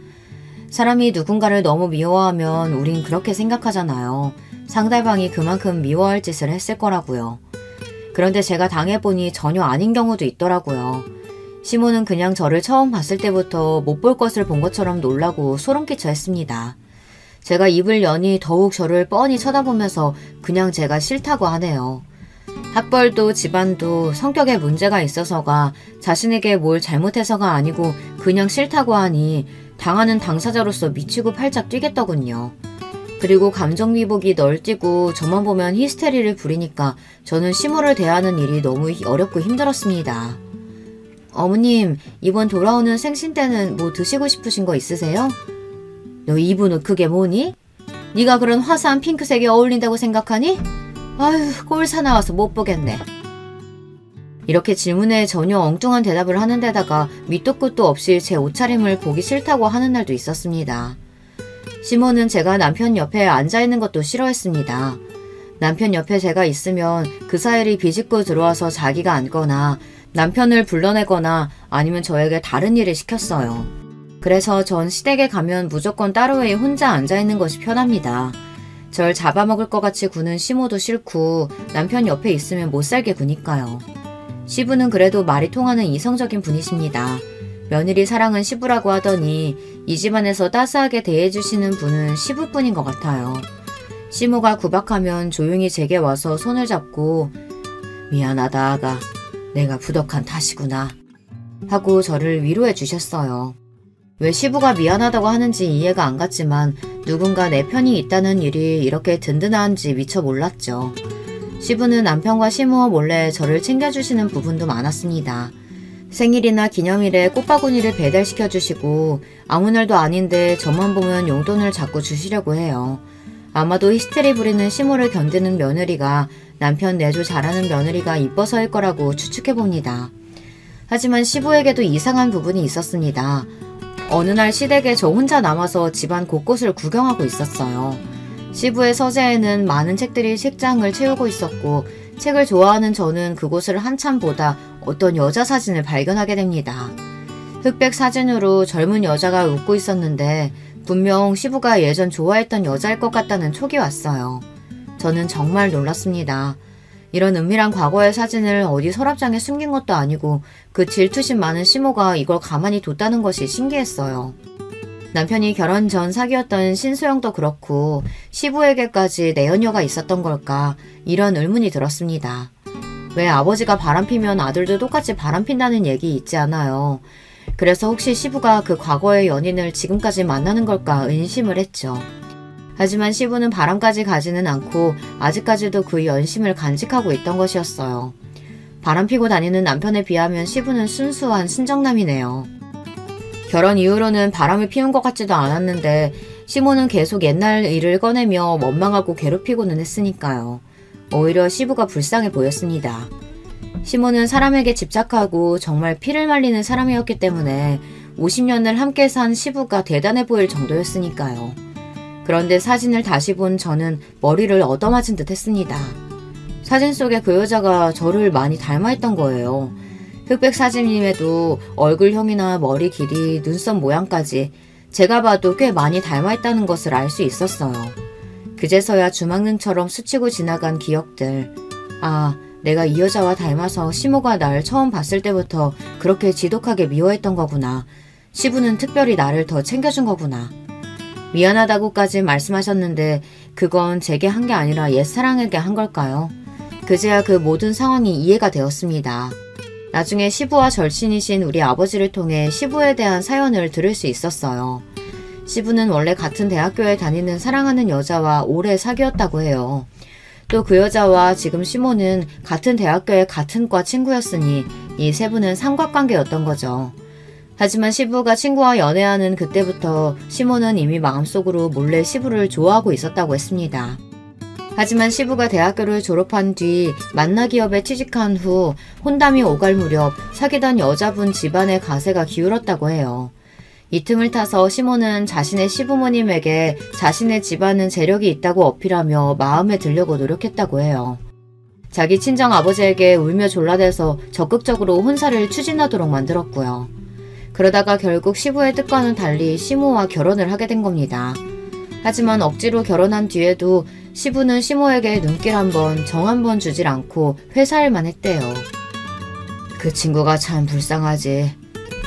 사람이 누군가를 너무 미워하면 우린 그렇게 생각하잖아요. 상대방이 그만큼 미워할 짓을 했을 거라고요. 그런데 제가 당해보니 전혀 아닌 경우도 있더라고요. 시모는 그냥 저를 처음 봤을 때부터 못 볼 것을 본 것처럼 놀라고 소름끼쳐 했습니다. 제가 입을 여니 더욱 저를 뻔히 쳐다보면서 그냥 제가 싫다고 하네요. 학벌도 집안도 성격에 문제가 있어서가 자신에게 뭘 잘못해서가 아니고 그냥 싫다고 하니 당하는 당사자로서 미치고 팔짝 뛰겠더군요. 그리고 감정위복이 널뛰고 저만 보면 히스테리를 부리니까 저는 시모를 대하는 일이 너무 어렵고 힘들었습니다. 어머님, 이번 돌아오는 생신 때는 뭐 드시고 싶으신 거 있으세요? 너 입은 옷 그게 뭐니? 네가 그런 화사한 핑크색이 어울린다고 생각하니? 아휴, 꼴 사나워서 못 보겠네. 이렇게 질문에 전혀 엉뚱한 대답을 하는 데다가 밑도 끝도 없이 제 옷차림을 보기 싫다고 하는 날도 있었습니다. 시모는 제가 남편 옆에 앉아있는 것도 싫어했습니다. 남편 옆에 제가 있으면 그 사일이 비집고 들어와서 자기가 앉거나 남편을 불러내거나 아니면 저에게 다른 일을 시켰어요. 그래서 전 시댁에 가면 무조건 따로에 혼자 앉아있는 것이 편합니다. 절 잡아먹을 것 같이 구는 시모도 싫고 남편 옆에 있으면 못 살게 구니까요. 시부는 그래도 말이 통하는 이성적인 분이십니다. 며느리 사랑은 시부라고 하더니 이 집안에서 따스하게 대해주시는 분은 시부뿐인 것 같아요. 시모가 구박하면 조용히 제게 와서 손을 잡고 미안하다 아가, 내가 부덕한 탓이구나 하고 저를 위로해 주셨어요. 왜 시부가 미안하다고 하는지 이해가 안 갔지만 누군가 내 편이 있다는 일이 이렇게 든든한지 미처 몰랐죠. 시부는 남편과 시모 몰래 저를 챙겨주시는 부분도 많았습니다. 생일이나 기념일에 꽃바구니를 배달시켜주시고 아무 날도 아닌데 저만 보면 용돈을 자꾸 주시려고 해요. 아마도 히스테리 부리는 시모를 견디는 며느리가 남편 내조 잘하는 며느리가 이뻐서일 거라고 추측해봅니다. 하지만 시부에게도 이상한 부분이 있었습니다. 어느 날 시댁에 저 혼자 남아서 집안 곳곳을 구경하고 있었어요. 시부의 서재에는 많은 책들이 책장을 채우고 있었고 책을 좋아하는 저는 그곳을 한참 보다 어떤 여자 사진을 발견하게 됩니다. 흑백 사진으로 젊은 여자가 웃고 있었는데 분명 시부가 예전 좋아했던 여자일 것 같다는 촉이 왔어요. 저는 정말 놀랐습니다. 이런 은밀한 과거의 사진을 어디 서랍장에 숨긴 것도 아니고 그 질투심 많은 시모가 이걸 가만히 뒀다는 것이 신기했어요. 남편이 결혼 전 사귀었던 신소영도 그렇고 시부에게까지 내연녀가 있었던 걸까 이런 의문이 들었습니다. 왜 아버지가 바람피면 아들도 똑같이 바람핀다는 얘기 있지 않아요. 그래서 혹시 시부가 그 과거의 연인을 지금까지 만나는 걸까 의심을 했죠. 하지만 시부는 바람까지 가지는 않고 아직까지도 그 연심을 간직하고 있던 것이었어요. 바람피고 다니는 남편에 비하면 시부는 순수한 순정남이네요. 결혼 이후로는 바람을 피운 것 같지도 않았는데 시모는 계속 옛날 일을 꺼내며 원망하고 괴롭히고는 했으니까요. 오히려 시부가 불쌍해 보였습니다. 시모는 사람에게 집착하고 정말 피를 말리는 사람이었기 때문에 50년을 함께 산 시부가 대단해 보일 정도였으니까요. 그런데 사진을 다시 본 저는 머리를 얻어맞은 듯 했습니다. 사진 속의 그 여자가 저를 많이 닮아있던 거예요. 흑백 사진임에도 얼굴형이나 머리 길이, 눈썹 모양까지 제가 봐도 꽤 많이 닮아있다는 것을 알 수 있었어요. 그제서야 주막능처럼 스치고 지나간 기억들. 아, 내가 이 여자와 닮아서 시모가 날 처음 봤을 때부터 그렇게 지독하게 미워했던 거구나. 시부는 특별히 나를 더 챙겨준 거구나. 미안하다고까지 말씀하셨는데 그건 제게 한 게 아니라 옛사랑에게 한 걸까요? 그제야 그 모든 상황이 이해가 되었습니다. 나중에 시부와 절친이신 우리 아버지를 통해 시부에 대한 사연을 들을 수 있었어요. 시부는 원래 같은 대학교에 다니는 사랑하는 여자와 오래 사귀었다고 해요. 또 그 여자와 지금 시모는 같은 대학교의 같은 과 친구였으니 이 세 분은 삼각관계였던 거죠. 하지만 시부가 친구와 연애하는 그때부터 시모는 이미 마음속으로 몰래 시부를 좋아하고 있었다고 했습니다. 하지만 시부가 대학교를 졸업한 뒤 만나기업에 취직한 후 혼담이 오갈 무렵 사귀던 여자분 집안의 가세가 기울었다고 해요. 이 틈을 타서 시모는 자신의 시부모님에게 자신의 집안은 재력이 있다고 어필하며 마음에 들려고 노력했다고 해요. 자기 친정아버지에게 울며 졸라대서 적극적으로 혼사를 추진하도록 만들었고요. 그러다가 결국 시부의 뜻과는 달리 시모와 결혼을 하게 된 겁니다. 하지만 억지로 결혼한 뒤에도 시부는 시모에게 눈길 한번 정 한번 주질 않고 회사일만 했대요. 그 친구가 참 불쌍하지.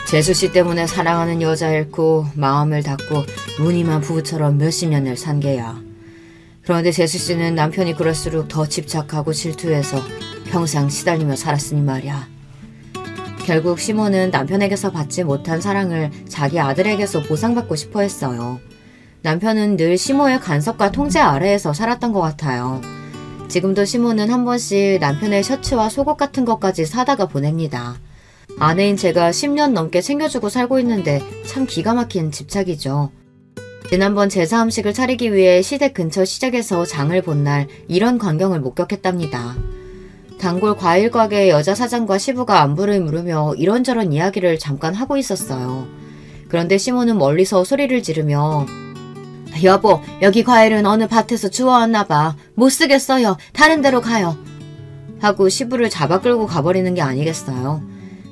재수씨 때문에 사랑하는 여자 잃고 마음을 닫고 무늬만 부부처럼 몇십 년을 산 게야. 그런데 재수씨는 남편이 그럴수록 더 집착하고 질투해서 평생 시달리며 살았으니 말이야. 결국 시모는 남편에게서 받지 못한 사랑을 자기 아들에게서 보상받고 싶어 했어요. 남편은 늘 시모의 간섭과 통제 아래에서 살았던 것 같아요. 지금도 시모는 한 번씩 남편의 셔츠와 속옷 같은 것까지 사다가 보냅니다. 아내인 제가 10년 넘게 챙겨주고 살고 있는데 참 기가 막힌 집착이죠. 지난번 제사 음식을 차리기 위해 시댁 근처 시장에서 장을 본 날 이런 광경을 목격했답니다. 단골 과일 가게 여자 사장과 시부가 안부를 물으며 이런저런 이야기를 잠깐 하고 있었어요. 그런데 시모는 멀리서 소리를 지르며 여보, 여기 과일은 어느 밭에서 주워왔나 봐. 못 쓰겠어요. 다른 데로 가요. 하고 시부를 잡아 끌고 가버리는 게 아니겠어요.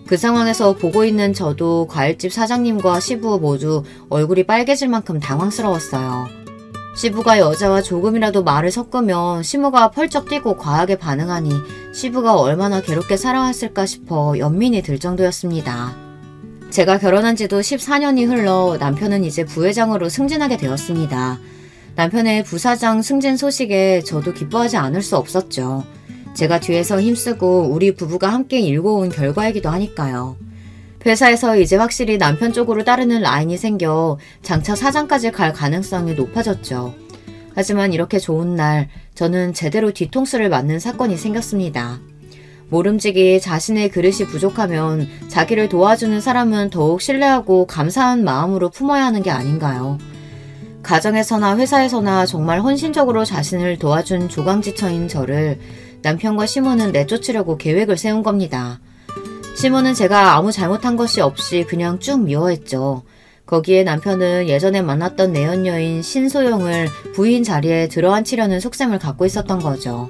그 상황에서 보고 있는 저도 과일집 사장님과 시부 모두 얼굴이 빨개질 만큼 당황스러웠어요. 시부가 여자와 조금이라도 말을 섞으면 시모가 펄쩍 뛰고 과하게 반응하니 시부가 얼마나 괴롭게 살아왔을까 싶어 연민이 들 정도였습니다. 제가 결혼한 지도 14년이 흘러 남편은 이제 부회장으로 승진하게 되었습니다. 남편의 부사장 승진 소식에 저도 기뻐하지 않을 수 없었죠. 제가 뒤에서 힘쓰고 우리 부부가 함께 일궈온 결과이기도 하니까요. 회사에서 이제 확실히 남편 쪽으로 따르는 라인이 생겨 장차 사장까지 갈 가능성이 높아졌죠. 하지만 이렇게 좋은 날 저는 제대로 뒤통수를 맞는 사건이 생겼습니다. 모름지기 자신의 그릇이 부족하면 자기를 도와주는 사람은 더욱 신뢰하고 감사한 마음으로 품어야 하는 게 아닌가요? 가정에서나 회사에서나 정말 헌신적으로 자신을 도와준 조강지처인 저를 남편과 시모는 내쫓으려고 계획을 세운 겁니다. 시모는 제가 아무 잘못한 것이 없이 그냥 쭉 미워했죠. 거기에 남편은 예전에 만났던 내연녀인 신소영을 부인 자리에 들어앉히려는 속셈을 갖고 있었던 거죠.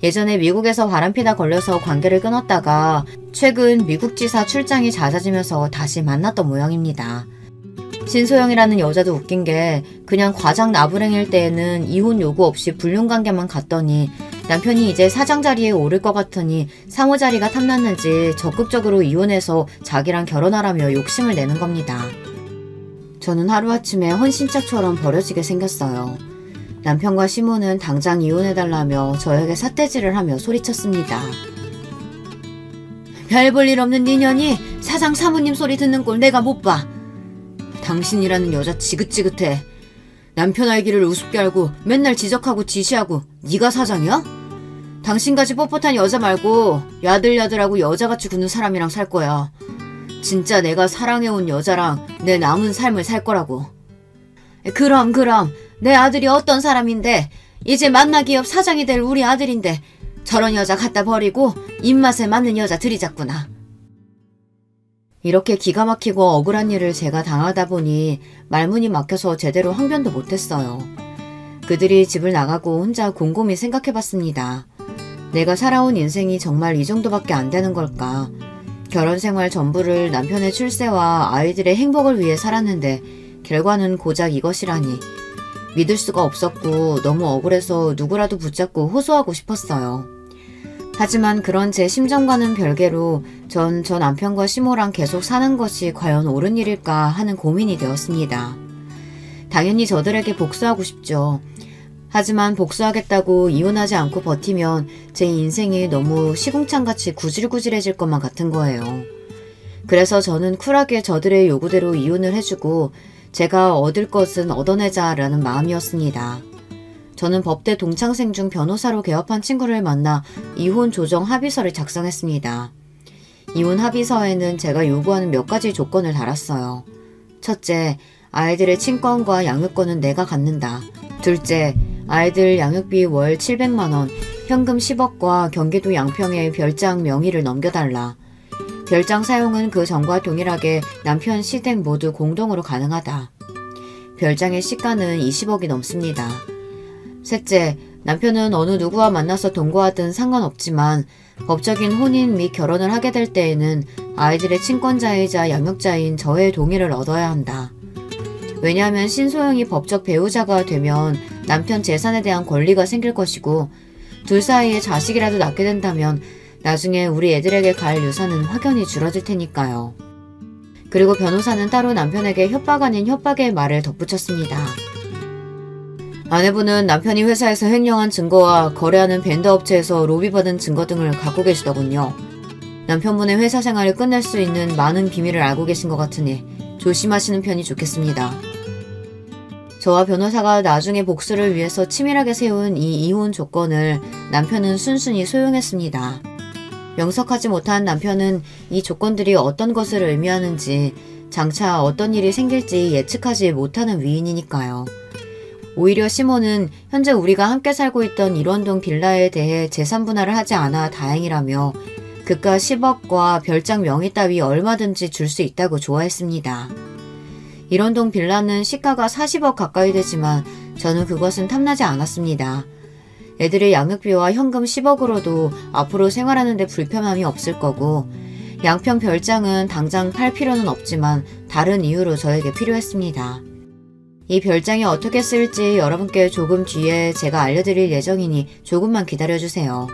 예전에 미국에서 바람피다 걸려서 관계를 끊었다가 최근 미국 지사 출장이 잦아지면서 다시 만났던 모양입니다. 신소영이라는 여자도 웃긴 게 그냥 과장 나부랭일 때에는 이혼 요구 없이 불륜관계만 갔더니 남편이 이제 사장 자리에 오를 것 같으니 사모 자리가 탐났는지 적극적으로 이혼해서 자기랑 결혼하라며 욕심을 내는 겁니다. 저는 하루아침에 헌신짝처럼 버려지게 생겼어요. 남편과 시모는 당장 이혼해달라며 저에게 삿대질을 하며 소리쳤습니다. 별 볼 일 없는 니년이 사장 사모님 소리 듣는 꼴 내가 못 봐. 당신이라는 여자 지긋지긋해. 남편 알기를 우습게 알고 맨날 지적하고 지시하고 네가 사장이야? 당신같이 뻣뻣한 여자 말고 야들야들하고 여자같이 구는 사람이랑 살 거야. 진짜 내가 사랑해온 여자랑 내 남은 삶을 살 거라고. 그럼 내 아들이 어떤 사람인데 이제 만나 기업 사장이 될 우리 아들인데 저런 여자 갖다 버리고 입맛에 맞는 여자 들이잡구나. 이렇게 기가 막히고 억울한 일을 제가 당하다 보니 말문이 막혀서 제대로 항변도 못했어요. 그들이 집을 나가고 혼자 곰곰이 생각해봤습니다. 내가 살아온 인생이 정말 이 정도밖에 안 되는 걸까? 결혼 생활 전부를 남편의 출세와 아이들의 행복을 위해 살았는데 결과는 고작 이것이라니. 믿을 수가 없었고 너무 억울해서 누구라도 붙잡고 호소하고 싶었어요. 하지만 그런 제 심정과는 별개로 전 저 남편과 시모랑 계속 사는 것이 과연 옳은 일일까 하는 고민이 되었습니다. 당연히 저들에게 복수하고 싶죠. 하지만 복수하겠다고 이혼하지 않고 버티면 제 인생이 너무 시궁창같이 구질구질해질 것만 같은 거예요. 그래서 저는 쿨하게 저들의 요구대로 이혼을 해주고 제가 얻을 것은 얻어내자라는 마음이었습니다. 저는 법대 동창생 중 변호사로 개업한 친구를 만나 이혼 조정 합의서를 작성했습니다. 이혼 합의서에는 제가 요구하는 몇 가지 조건을 달았어요. 첫째, 아이들의 친권과 양육권은 내가 갖는다. 둘째, 아이들 양육비 월 700만원, 현금 10억과 경기도 양평에 별장 명의를 넘겨달라. 별장 사용은 그 전과 동일하게 남편 시댁 모두 공동으로 가능하다. 별장의 시가는 20억이 넘습니다. 셋째, 남편은 어느 누구와 만나서 동거하든 상관없지만 법적인 혼인 및 결혼을 하게 될 때에는 아이들의 친권자이자 양육자인 저의 동의를 얻어야 한다. 왜냐하면 신소영이 법적 배우자가 되면 남편 재산에 대한 권리가 생길 것이고 둘 사이에 자식이라도 낳게 된다면 나중에 우리 애들에게 갈 유산은 확연히 줄어들 테니까요. 그리고 변호사는 따로 남편에게 협박 아닌 협박의 말을 덧붙였습니다. 아내분은 남편이 회사에서 횡령한 증거와 거래하는 벤더 업체에서 로비받은 증거 등을 갖고 계시더군요. 남편분의 회사 생활을 끝낼 수 있는 많은 비밀을 알고 계신 것 같으니 조심하시는 편이 좋겠습니다. 저와 변호사가 나중에 복수를 위해서 치밀하게 세운 이 이혼 조건을 남편은 순순히 소용했습니다. 명석하지 못한 남편은 이 조건들이 어떤 것을 의미하는지 장차 어떤 일이 생길지 예측하지 못하는 위인이니까요. 오히려 시모는 현재 우리가 함께 살고 있던 일원동 빌라에 대해 재산 분할을 하지 않아 다행이라며 그가 10억과 별장 명의 따위 얼마든지 줄 수 있다고 좋아했습니다. 일원동 빌라는 시가가 40억 가까이 되지만 저는 그것은 탐나지 않았습니다. 애들의 양육비와 현금 10억으로도 앞으로 생활하는 데 불편함이 없을 거고 양평 별장은 당장 팔 필요는 없지만 다른 이유로 저에게 필요했습니다. 이 별장이 어떻게 쓸지 여러분께 조금 뒤에 제가 알려드릴 예정이니 조금만 기다려주세요.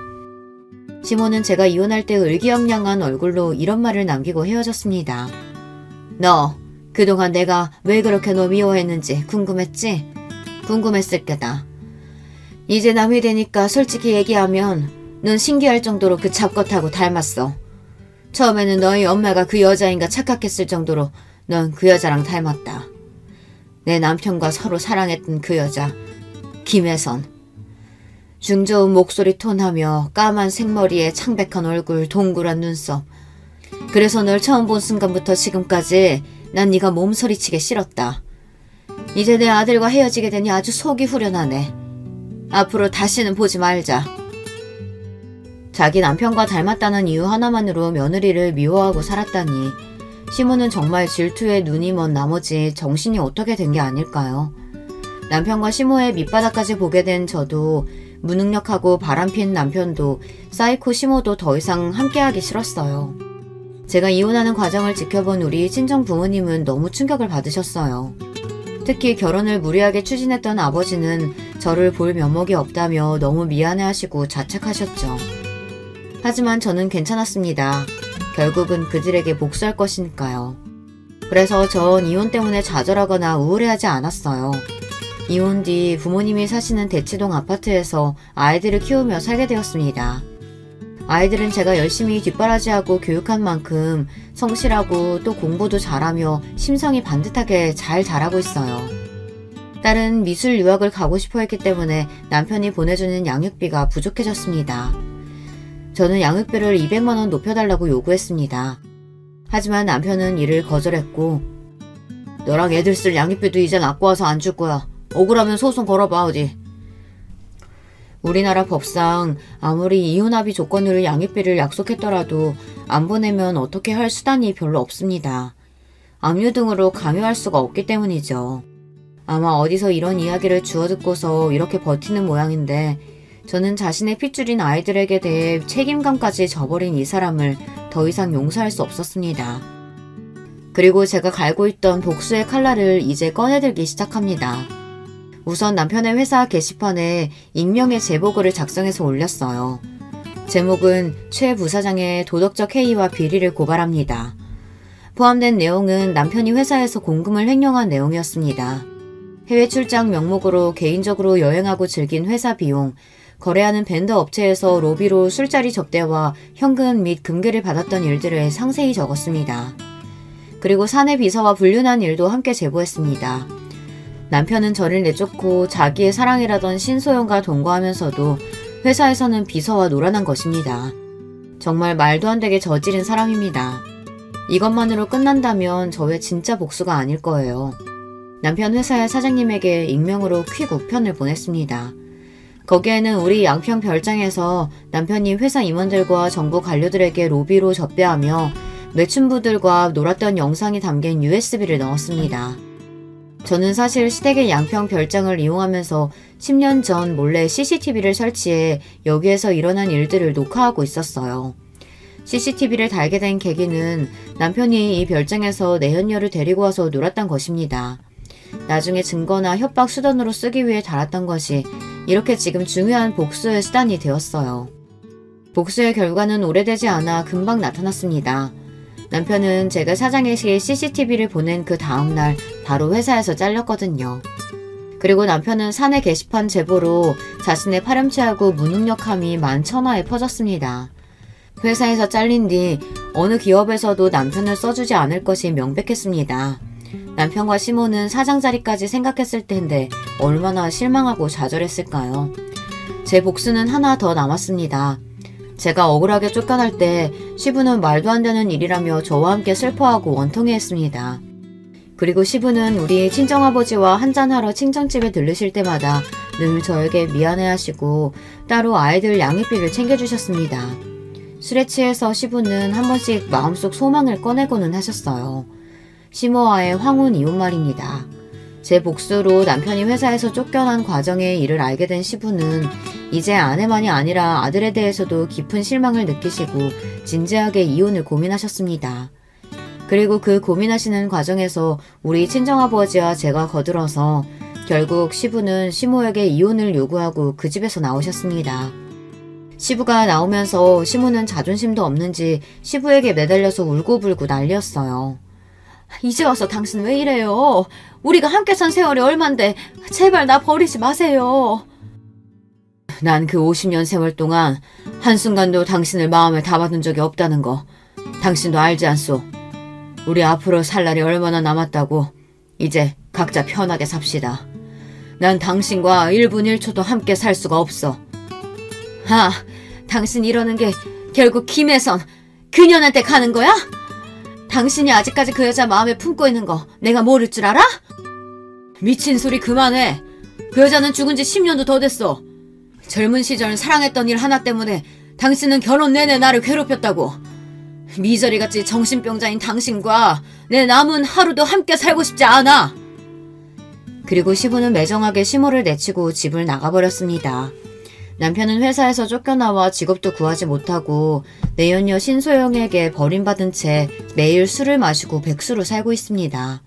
시모는 제가 이혼할 때 의기양양한 얼굴로 이런 말을 남기고 헤어졌습니다. 너 그동안 내가 왜 그렇게 너 미워했는지 궁금했지? 궁금했을 게다. 이제 남이 되니까 솔직히 얘기하면 넌 신기할 정도로 그 잡것하고 닮았어. 처음에는 너희 엄마가 그 여자인가 착각했을 정도로 넌 그 여자랑 닮았다. 내 남편과 서로 사랑했던 그 여자 김혜선. 중저음 목소리 톤하며 까만 생머리에 창백한 얼굴, 동그란 눈썹. 그래서 널 처음 본 순간부터 지금까지 난 네가 몸서리치게 싫었다. 이제 내 아들과 헤어지게 되니 아주 속이 후련하네. 앞으로 다시는 보지 말자. 자기 남편과 닮았다는 이유 하나만으로 며느리를 미워하고 살았다니 시모는 정말 질투에 눈이 먼 나머지 정신이 어떻게 된 게 아닐까요? 남편과 시모의 밑바닥까지 보게 된 저도 무능력하고 바람핀 남편도 사이코 시모도 더 이상 함께하기 싫었어요. 제가 이혼하는 과정을 지켜본 우리 친정 부모님은 너무 충격을 받으셨어요. 특히 결혼을 무리하게 추진했던 아버지는 저를 볼 면목이 없다며 너무 미안해하시고 자책하셨죠. 하지만 저는 괜찮았습니다. 결국은 그들에게 복수할 것이니까요. 그래서 전 이혼 때문에 좌절하거나 우울해하지 않았어요. 이혼 뒤 부모님이 사시는 대치동 아파트에서 아이들을 키우며 살게 되었습니다. 아이들은 제가 열심히 뒷바라지하고 교육한 만큼 성실하고 또 공부도 잘하며 심성이 반듯하게 잘 자라고 있어요. 딸은 미술 유학을 가고 싶어 했기 때문에 남편이 보내주는 양육비가 부족해졌습니다. 저는 양육비를 200만원 높여달라고 요구했습니다. 하지만 남편은 이를 거절했고 너랑 애들 쓸 양육비도 이젠 아까워서 안 줄 거야. 억울하면 소송 걸어봐 어디. 우리나라 법상 아무리 이혼합의 조건으로 양육비를 약속했더라도 안 보내면 어떻게 할 수단이 별로 없습니다. 압류 등으로 강요할 수가 없기 때문이죠. 아마 어디서 이런 이야기를 주워 듣고서 이렇게 버티는 모양인데 저는 자신의 핏줄인 아이들에게 대해 책임감까지 져버린 이 사람을 더 이상 용서할 수 없었습니다. 그리고 제가 갈고 있던 복수의 칼날을 이제 꺼내들기 시작합니다. 우선 남편의 회사 게시판에 익명의 제보글을 작성해서 올렸어요. 제목은 최 부사장의 도덕적 해이와 비리를 고발합니다. 포함된 내용은 남편이 회사에서 공금을 횡령한 내용이었습니다. 해외 출장 명목으로 개인적으로 여행하고 즐긴 회사 비용, 거래하는 벤더 업체에서 로비로 술자리 접대와 현금 및 금괴를 받았던 일들을 상세히 적었습니다. 그리고 사내 비서와 불륜한 일도 함께 제보했습니다. 남편은 저를 내쫓고 자기의 사랑이라던 신소영과 동거하면서도 회사에서는 비서와 놀아난 것입니다. 정말 말도 안 되게 저지른 사람입니다. 이것만으로 끝난다면 저의 진짜 복수가 아닐 거예요. 남편 회사의 사장님에게 익명으로 퀵 우편을 보냈습니다. 거기에는 우리 양평 별장에서 남편이 회사 임원들과 정부 관료들에게 로비로 접대하며 매춘부들과 놀았던 영상이 담긴 USB를 넣었습니다. 저는 사실 시댁의 양평 별장을 이용하면서 10년 전 몰래 CCTV를 설치해 여기에서 일어난 일들을 녹화하고 있었어요. CCTV를 달게 된 계기는 남편이 이 별장에서 내연녀를 데리고 와서 놀았던 것입니다. 나중에 증거나 협박 수단으로 쓰기 위해 달았던 것이 이렇게 지금 중요한 복수의 수단이 되었어요. 복수의 결과는 오래되지 않아 금방 나타났습니다. 남편은 제가 사장에게 CCTV를 보낸 그 다음날 바로 회사에서 잘렸거든요. 그리고 남편은 사내 게시판 제보로 자신의 파렴치하고 무능력함이 만천하에 퍼졌습니다. 회사에서 잘린 뒤 어느 기업에서도 남편을 써주지 않을 것이 명백했습니다. 남편과 시모는 사장 자리까지 생각했을 텐데 얼마나 실망하고 좌절했을까요? 제 복수는 하나 더 남았습니다. 제가 억울하게 쫓겨날 때 시부는 말도 안 되는 일이라며 저와 함께 슬퍼하고 원통해했습니다. 그리고 시부는 우리 친정아버지와 한잔하러 친정집에 들르실 때마다 늘 저에게 미안해하시고 따로 아이들 양육비를 챙겨주셨습니다. 술에 취해서 시부는 한 번씩 마음속 소망을 꺼내고는 하셨어요. 시모와의 황혼 이혼 말입니다. 제 복수로 남편이 회사에서 쫓겨난 과정의 일을 알게 된 시부는 이제 아내만이 아니라 아들에 대해서도 깊은 실망을 느끼시고 진지하게 이혼을 고민하셨습니다. 그리고 그 고민하시는 과정에서 우리 친정아버지와 제가 거들어서 결국 시부는 시모에게 이혼을 요구하고 그 집에서 나오셨습니다. 시부가 나오면서 시모는 자존심도 없는지 시부에게 매달려서 울고불고 난리였어요. 이제 와서 당신 왜 이래요? 우리가 함께 산 세월이 얼만데 제발 나 버리지 마세요. 난 그 50년 세월 동안 한순간도 당신을 마음에 담아둔 적이 없다는 거 당신도 알지 않소? 우리 앞으로 살 날이 얼마나 남았다고. 이제 각자 편하게 삽시다. 난 당신과 1분 1초도 함께 살 수가 없어. 당신 이러는 게 결국 김혜선 그년한테 가는 거야? 당신이 아직까지 그 여자 마음에 품고 있는 거 내가 모를 줄 알아? 미친 소리 그만해. 그 여자는 죽은 지 10년도 더 됐어. 젊은 시절 사랑했던 일 하나 때문에 당신은 결혼 내내 나를 괴롭혔다고. 미저리같이 정신병자인 당신과 내 남은 하루도 함께 살고 싶지 않아. 그리고 시부는 매정하게 시모를 내치고 집을 나가버렸습니다. 남편은 회사에서 쫓겨나와 직업도 구하지 못하고 내연녀 신소영에게 버림받은 채 매일 술을 마시고 백수로 살고 있습니다.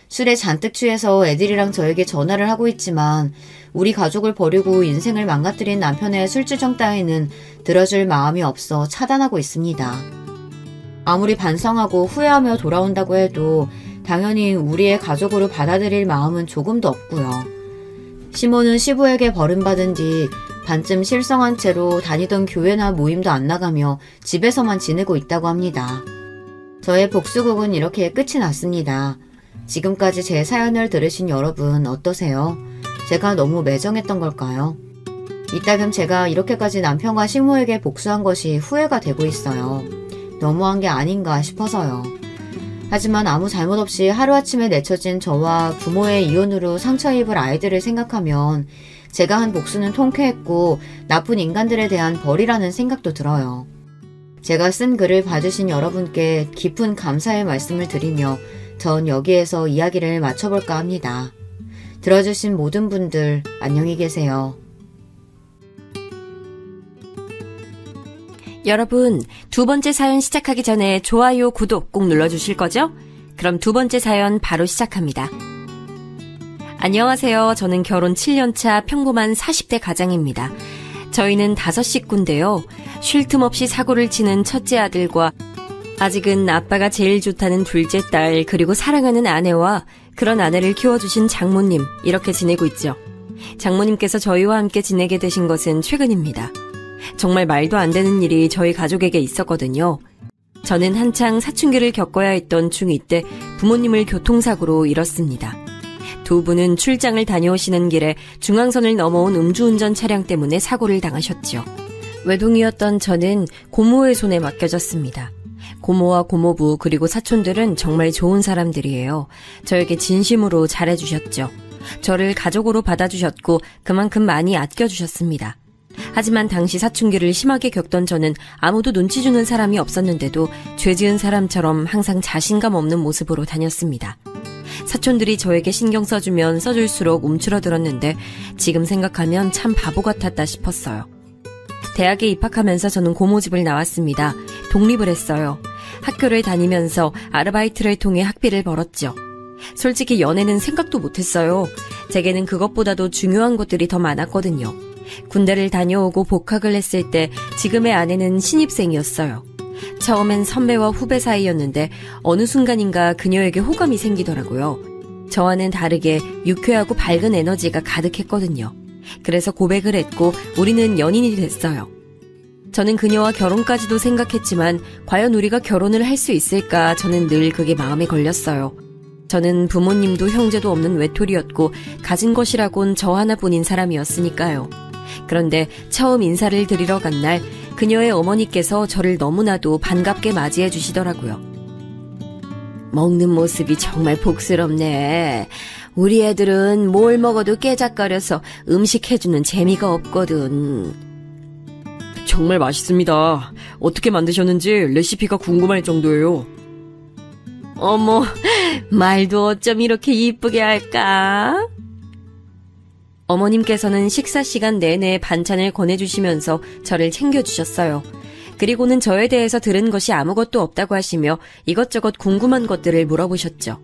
술에 잔뜩 취해서 애들이랑 저에게 전화를 하고 있지만 우리 가족을 버리고 인생을 망가뜨린 남편의 술주정 따위는 들어줄 마음이 없어 차단하고 있습니다. 아무리 반성하고 후회하며 돌아온다고 해도 당연히 우리의 가족으로 받아들일 마음은 조금도 없고요. 시모는 시부에게 버림받은 뒤 반쯤 실성한 채로 다니던 교회나 모임도 안 나가며 집에서만 지내고 있다고 합니다. 저의 복수극은 이렇게 끝이 났습니다. 지금까지 제 사연을 들으신 여러분 어떠세요? 제가 너무 매정했던 걸까요? 이따금 제가 이렇게까지 남편과 식모에게 복수한 것이 후회가 되고 있어요. 너무한 게 아닌가 싶어서요. 하지만 아무 잘못 없이 하루아침에 내쳐진 저와 부모의 이혼으로 상처 입을 아이들을 생각하면 제가 한 복수는 통쾌했고 나쁜 인간들에 대한 벌이라는 생각도 들어요. 제가 쓴 글을 봐주신 여러분께 깊은 감사의 말씀을 드리며 전 여기에서 이야기를 마쳐볼까 합니다. 들어주신 모든 분들 안녕히 계세요. 여러분, 두 번째 사연 시작하기 전에 좋아요, 구독 꼭 눌러주실 거죠? 그럼 두 번째 사연 바로 시작합니다. 안녕하세요. 저는 결혼 7년차 평범한 40대 가장입니다. 저희는 5식구인데요. 쉴 틈 없이 사고를 치는 첫째 아들과 아직은 아빠가 제일 좋다는 둘째 딸, 그리고 사랑하는 아내와 그런 아내를 키워주신 장모님, 이렇게 지내고 있죠. 장모님께서 저희와 함께 지내게 되신 것은 최근입니다. 정말 말도 안 되는 일이 저희 가족에게 있었거든요. 저는 한창 사춘기를 겪어야 했던 중2 때 부모님을 교통사고로 잃었습니다. 두 분은 출장을 다녀오시는 길에 중앙선을 넘어온 음주운전 차량 때문에 사고를 당하셨죠. 외동이었던 저는 고모의 손에 맡겨졌습니다. 고모와 고모부 그리고 사촌들은 정말 좋은 사람들이에요. 저에게 진심으로 잘해주셨죠. 저를 가족으로 받아주셨고 그만큼 많이 아껴주셨습니다. 하지만 당시 사춘기를 심하게 겪던 저는 아무도 눈치 주는 사람이 없었는데도 죄 지은 사람처럼 항상 자신감 없는 모습으로 다녔습니다. 사촌들이 저에게 신경 써주면 써줄수록 움츠러들었는데 지금 생각하면 참 바보 같았다 싶었어요. 대학에 입학하면서 저는 고모 집을 나왔습니다. 독립을 했어요. 학교를 다니면서 아르바이트를 통해 학비를 벌었죠. 솔직히 연애는 생각도 못했어요. 제게는 그것보다도 중요한 것들이 더 많았거든요. 군대를 다녀오고 복학을 했을 때 지금의 아내는 신입생이었어요. 처음엔 선배와 후배 사이였는데 어느 순간인가 그녀에게 호감이 생기더라고요. 저와는 다르게 유쾌하고 밝은 에너지가 가득했거든요. 그래서 고백을 했고 우리는 연인이 됐어요. 저는 그녀와 결혼까지도 생각했지만 과연 우리가 결혼을 할 수 있을까 저는 늘 그게 마음에 걸렸어요. 저는 부모님도 형제도 없는 외톨이였고 가진 것이라곤 저 하나뿐인 사람이었으니까요. 그런데 처음 인사를 드리러 간 날 그녀의 어머니께서 저를 너무나도 반갑게 맞이해 주시더라고요. 먹는 모습이 정말 복스럽네. 우리 애들은 뭘 먹어도 깨작거려서 음식 해주는 재미가 없거든. 정말 맛있습니다. 어떻게 만드셨는지 레시피가 궁금할 정도예요. 어머, 말도 어쩜 이렇게 이쁘게 할까? 어머님께서는 식사 시간 내내 반찬을 권해주시면서 저를 챙겨주셨어요. 그리고는 저에 대해서 들은 것이 아무것도 없다고 하시며 이것저것 궁금한 것들을 물어보셨죠.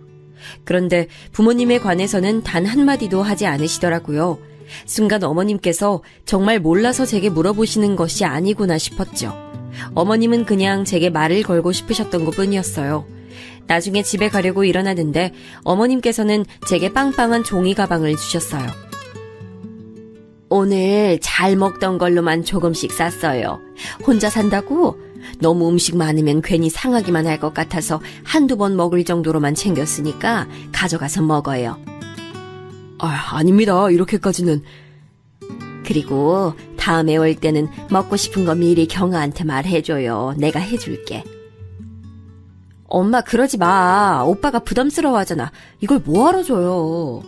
그런데 부모님에 관해서는 단 한마디도 하지 않으시더라고요. 순간 어머님께서 정말 몰라서 제게 물어보시는 것이 아니구나 싶었죠. 어머님은 그냥 제게 말을 걸고 싶으셨던 것뿐이었어요. 나중에 집에 가려고 일어나는데 어머님께서는 제게 빵빵한 종이 가방을 주셨어요. 오늘 잘 먹던 걸로만 조금씩 쌌어요. 혼자 산다고? 너무 음식 많으면 괜히 상하기만 할 것 같아서 한두 번 먹을 정도로만 챙겼으니까 가져가서 먹어요. 아닙니다. 이렇게까지는. 그리고 다음에 올 때는 먹고 싶은 거 미리 경아한테 말해줘요. 내가 해줄게. 엄마 그러지 마. 오빠가 부담스러워하잖아. 이걸 뭐하러 줘요.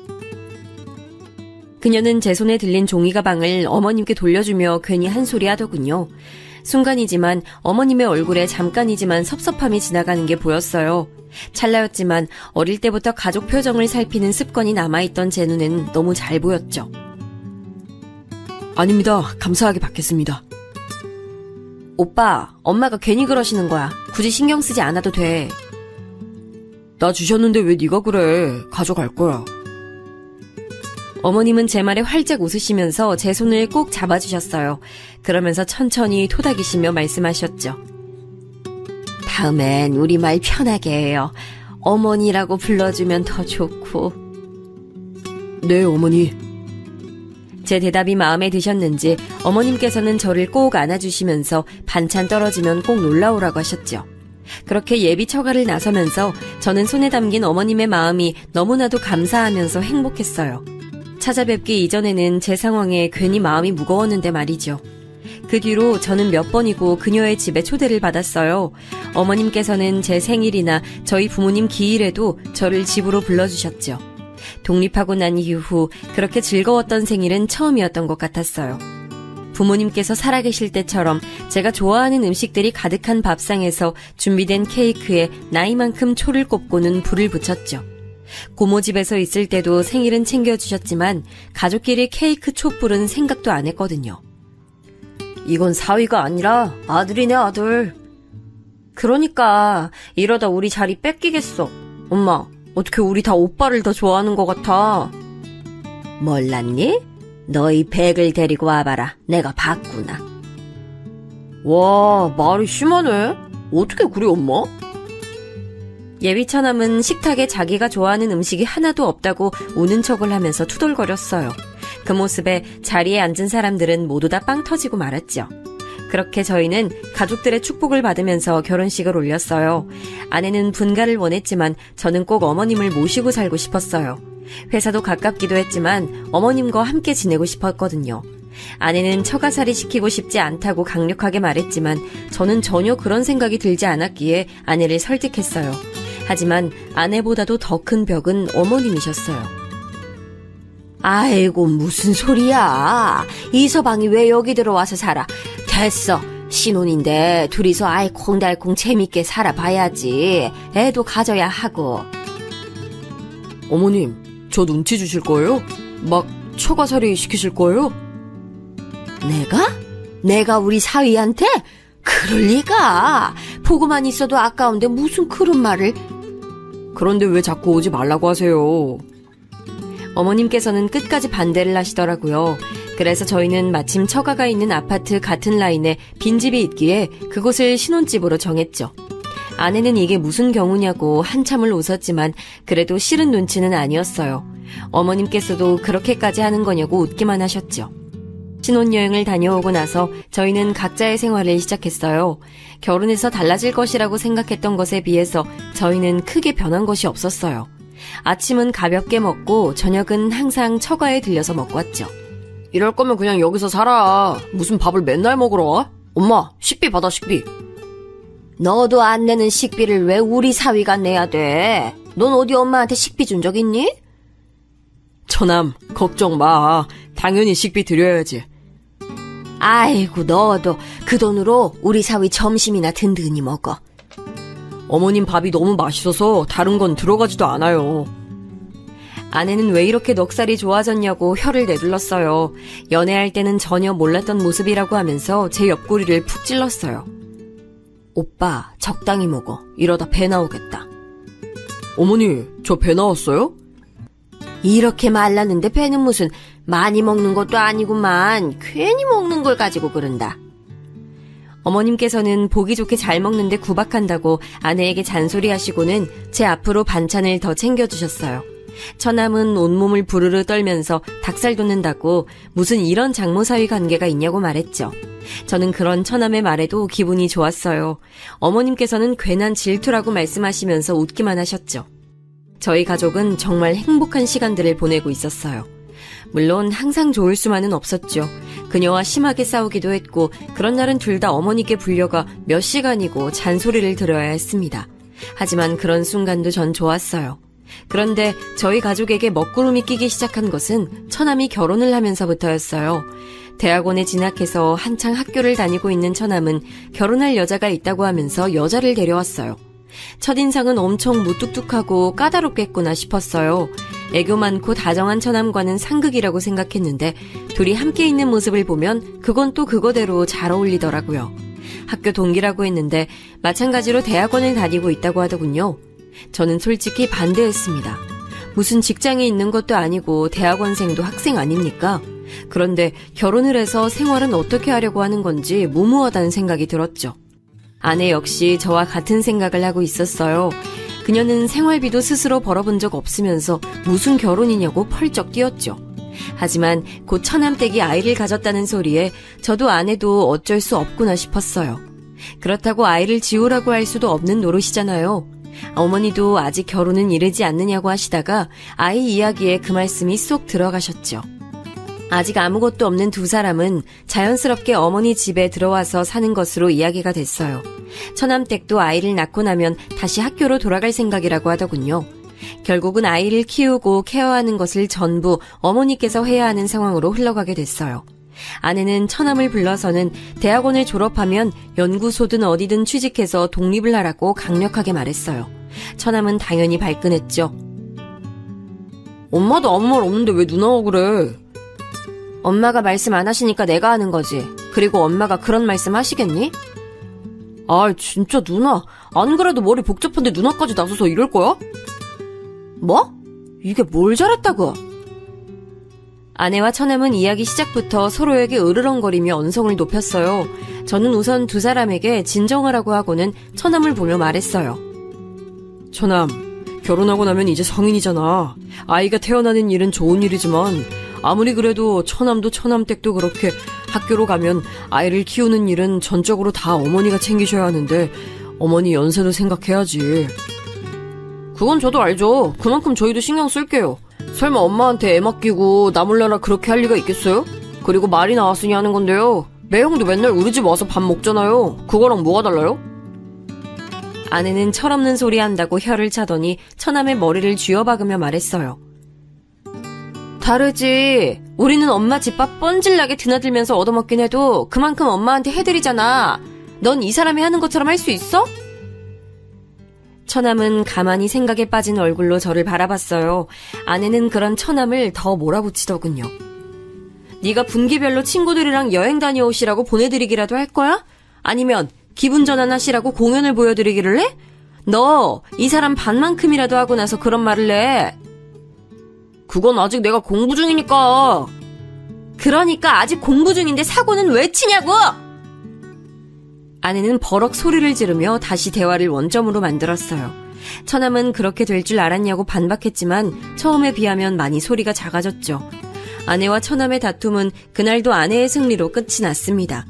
그녀는 제 손에 들린 종이 가방을 어머님께 돌려주며 괜히 한 소리 하더군요. 순간이지만 어머님의 얼굴에 잠깐이지만 섭섭함이 지나가는 게 보였어요. 찰나였지만 어릴 때부터 가족 표정을 살피는 습관이 남아있던 제 눈엔 너무 잘 보였죠. 아닙니다. 감사하게 받겠습니다. 오빠, 엄마가 괜히 그러시는 거야. 굳이 신경 쓰지 않아도 돼. 나 주셨는데 왜 네가 그래. 가져갈 거야. 어머님은 제 말에 활짝 웃으시면서 제 손을 꼭 잡아주셨어요. 그러면서 천천히 토닥이시며 말씀하셨죠. 다음엔 우리말 편하게 해요. 어머니라고 불러주면 더 좋고. 네, 어머니. 제 대답이 마음에 드셨는지 어머님께서는 저를 꼭 안아주시면서 반찬 떨어지면 꼭 놀라오라고 하셨죠. 그렇게 예비 처가를 나서면서 저는 손에 담긴 어머님의 마음이 너무나도 감사하면서 행복했어요. 찾아뵙기 이전에는 제 상황에 괜히 마음이 무거웠는데 말이죠. 그 뒤로 저는 몇 번이고 그녀의 집에 초대를 받았어요. 어머님께서는 제 생일이나 저희 부모님 기일에도 저를 집으로 불러주셨죠. 독립하고 난 이후 그렇게 즐거웠던 생일은 처음이었던 것 같았어요. 부모님께서 살아계실 때처럼 제가 좋아하는 음식들이 가득한 밥상에서 준비된 케이크에 나이만큼 초를 꼽고는 불을 붙였죠. 고모 집에서 있을 때도 생일은 챙겨주셨지만 가족끼리 케이크 촛불은 생각도 안 했거든요. 이건 사위가 아니라 아들이네, 아들. 그러니까 이러다 우리 자리 뺏기겠어. 엄마, 어떻게 우리 다 오빠를 더 좋아하는 것 같아. 몰랐니? 너희 백을 데리고 와봐라. 내가 봤구나. 와, 말이 심하네. 어떻게 그래, 엄마? 예비 처남은 식탁에 자기가 좋아하는 음식이 하나도 없다고 우는 척을 하면서 투덜거렸어요. 그 모습에 자리에 앉은 사람들은 모두 다 빵 터지고 말았죠. 그렇게 저희는 가족들의 축복을 받으면서 결혼식을 올렸어요. 아내는 분가를 원했지만 저는 꼭 어머님을 모시고 살고 싶었어요. 회사도 가깝기도 했지만 어머님과 함께 지내고 싶었거든요. 아내는 처가살이 시키고 싶지 않다고 강력하게 말했지만 저는 전혀 그런 생각이 들지 않았기에 아내를 설득했어요. 하지만 아내보다도 더 큰 벽은 어머님이셨어요. 아이고, 무슨 소리야. 이서방이 왜 여기 들어와서 살아. 됐어. 신혼인데 둘이서 알콩달콩 재밌게 살아봐야지. 애도 가져야 하고. 어머님, 저 눈치 주실 거예요? 막 처가살이 시키실 거예요? 내가 우리 사위한테? 그럴 리가. 보고만 있어도 아까운데 무슨 그런 말을. 그런데 왜 자꾸 오지 말라고 하세요? 어머님께서는 끝까지 반대를 하시더라고요. 그래서 저희는 마침 처가가 있는 아파트 같은 라인에 빈집이 있기에 그곳을 신혼집으로 정했죠. 아내는 이게 무슨 경우냐고 한참을 웃었지만 그래도 싫은 눈치는 아니었어요. 어머님께서도 그렇게까지 하는 거냐고 웃기만 하셨죠. 신혼여행을 다녀오고 나서 저희는 각자의 생활을 시작했어요. 결혼해서 달라질 것이라고 생각했던 것에 비해서 저희는 크게 변한 것이 없었어요. 아침은 가볍게 먹고 저녁은 항상 처가에 들려서 먹고 왔죠. 이럴 거면 그냥 여기서 살아. 무슨 밥을 맨날 먹으러 와? 엄마, 식비 받아, 식비. 너도 안 내는 식비를 왜 우리 사위가 내야 돼? 넌 어디 엄마한테 식비 준 적 있니? 처남, 걱정 마. 당연히 식비 드려야지. 아이고, 너도 그 돈으로 우리 사위 점심이나 든든히 먹어. 어머님 밥이 너무 맛있어서 다른 건 들어가지도 않아요. 아내는 왜 이렇게 넉살이 좋아졌냐고 혀를 내둘렀어요. 연애할 때는 전혀 몰랐던 모습이라고 하면서 제 옆구리를 푹 찔렀어요. 오빠, 적당히 먹어. 이러다 배 나오겠다. 어머니, 저 배 나왔어요? 이렇게 말랐는데 배는 무슨 많이 먹는 것도 아니구만. 괜히 먹는 걸 가지고 그런다. 어머님께서는 보기 좋게 잘 먹는데 구박한다고 아내에게 잔소리하시고는 제 앞으로 반찬을 더 챙겨주셨어요. 처남은 온몸을 부르르 떨면서 닭살 돋는다고 무슨 이런 장모사위 관계가 있냐고 말했죠. 저는 그런 처남의 말에도 기분이 좋았어요. 어머님께서는 괜한 질투라고 말씀하시면서 웃기만 하셨죠. 저희 가족은 정말 행복한 시간들을 보내고 있었어요. 물론 항상 좋을 수만은 없었죠. 그녀와 심하게 싸우기도 했고 그런 날은 둘 다 어머니께 불려가 몇 시간이고 잔소리를 들어야 했습니다. 하지만 그런 순간도 전 좋았어요. 그런데 저희 가족에게 먹구름이 끼기 시작한 것은 처남이 결혼을 하면서부터였어요. 대학원에 진학해서 한창 학교를 다니고 있는 처남은 결혼할 여자가 있다고 하면서 여자를 데려왔어요. 첫인상은 엄청 무뚝뚝하고 까다롭겠구나 싶었어요. 애교 많고 다정한 처남과는 상극이라고 생각했는데 둘이 함께 있는 모습을 보면 그건 또 그거대로 잘 어울리더라고요. 학교 동기라고 했는데 마찬가지로 대학원을 다니고 있다고 하더군요. 저는 솔직히 반대했습니다. 무슨 직장에 있는 것도 아니고 대학원생도 학생 아닙니까? 그런데 결혼을 해서 생활은 어떻게 하려고 하는 건지 무모하다는 생각이 들었죠. 아내 역시 저와 같은 생각을 하고 있었어요. 그녀는 생활비도 스스로 벌어본 적 없으면서 무슨 결혼이냐고 펄쩍 뛰었죠. 하지만 곧 처남댁이 아이를 가졌다는 소리에 저도 아내도 어쩔 수 없구나 싶었어요. 그렇다고 아이를 지우라고 할 수도 없는 노릇이잖아요. 어머니도 아직 결혼은 이르지 않느냐고 하시다가 아이 이야기에 그 말씀이 쏙 들어가셨죠. 아직 아무것도 없는 두 사람은 자연스럽게 어머니 집에 들어와서 사는 것으로 이야기가 됐어요. 처남댁도 아이를 낳고 나면 다시 학교로 돌아갈 생각이라고 하더군요. 결국은 아이를 키우고 케어하는 것을 전부 어머니께서 해야 하는 상황으로 흘러가게 됐어요. 아내는 처남을 불러서는 대학원을 졸업하면 연구소든 어디든 취직해서 독립을 하라고 강력하게 말했어요. 처남은 당연히 발끈했죠. 엄마도 아무 말 없는데 왜 누나가 그래? 엄마가 말씀 안 하시니까 내가 하는 거지. 그리고 엄마가 그런 말씀 하시겠니? 아, 진짜 누나. 안 그래도 머리 복잡한데 누나까지 나서서 이럴 거야? 뭐? 이게 뭘 잘했다고? 아내와 처남은 이야기 시작부터 서로에게 으르렁거리며 언성을 높였어요. 저는 우선 두 사람에게 진정하라고 하고는 처남을 보며 말했어요. 처남, 결혼하고 나면 이제 성인이잖아. 아이가 태어나는 일은 좋은 일이지만 아무리 그래도 처남도 처남댁도 그렇게 학교로 가면 아이를 키우는 일은 전적으로 다 어머니가 챙기셔야 하는데 어머니 연세도 생각해야지. 그건 저도 알죠. 그만큼 저희도 신경 쓸게요. 설마 엄마한테 애 맡기고 나 몰라라 그렇게 할 리가 있겠어요? 그리고 말이 나왔으니 하는 건데요. 매형도 맨날 우리 집 와서 밥 먹잖아요. 그거랑 뭐가 달라요? 아내는 철없는 소리 한다고 혀를 차더니 처남의 머리를 쥐어박으며 말했어요. 다르지. 우리는 엄마 집밥 뻔질나게 드나들면서 얻어먹긴 해도 그만큼 엄마한테 해드리잖아. 넌 이 사람이 하는 것처럼 할 수 있어? 처남은 가만히 생각에 빠진 얼굴로 저를 바라봤어요. 아내는 그런 처남을 더 몰아붙이더군요. 네가 분기별로 친구들이랑 여행 다녀오시라고 보내드리기라도 할 거야? 아니면 기분 전환하시라고 공연을 보여드리기를 해? 너 이 사람 반만큼이라도 하고 나서 그런 말을 해. 그건 아직 내가 공부 중이니까. 그러니까 아직 공부 중인데 사고는 왜 치냐고! 아내는 버럭 소리를 지르며 다시 대화를 원점으로 만들었어요. 처남은 그렇게 될 줄 알았냐고 반박했지만 처음에 비하면 많이 소리가 작아졌죠. 아내와 처남의 다툼은 그날도 아내의 승리로 끝이 났습니다.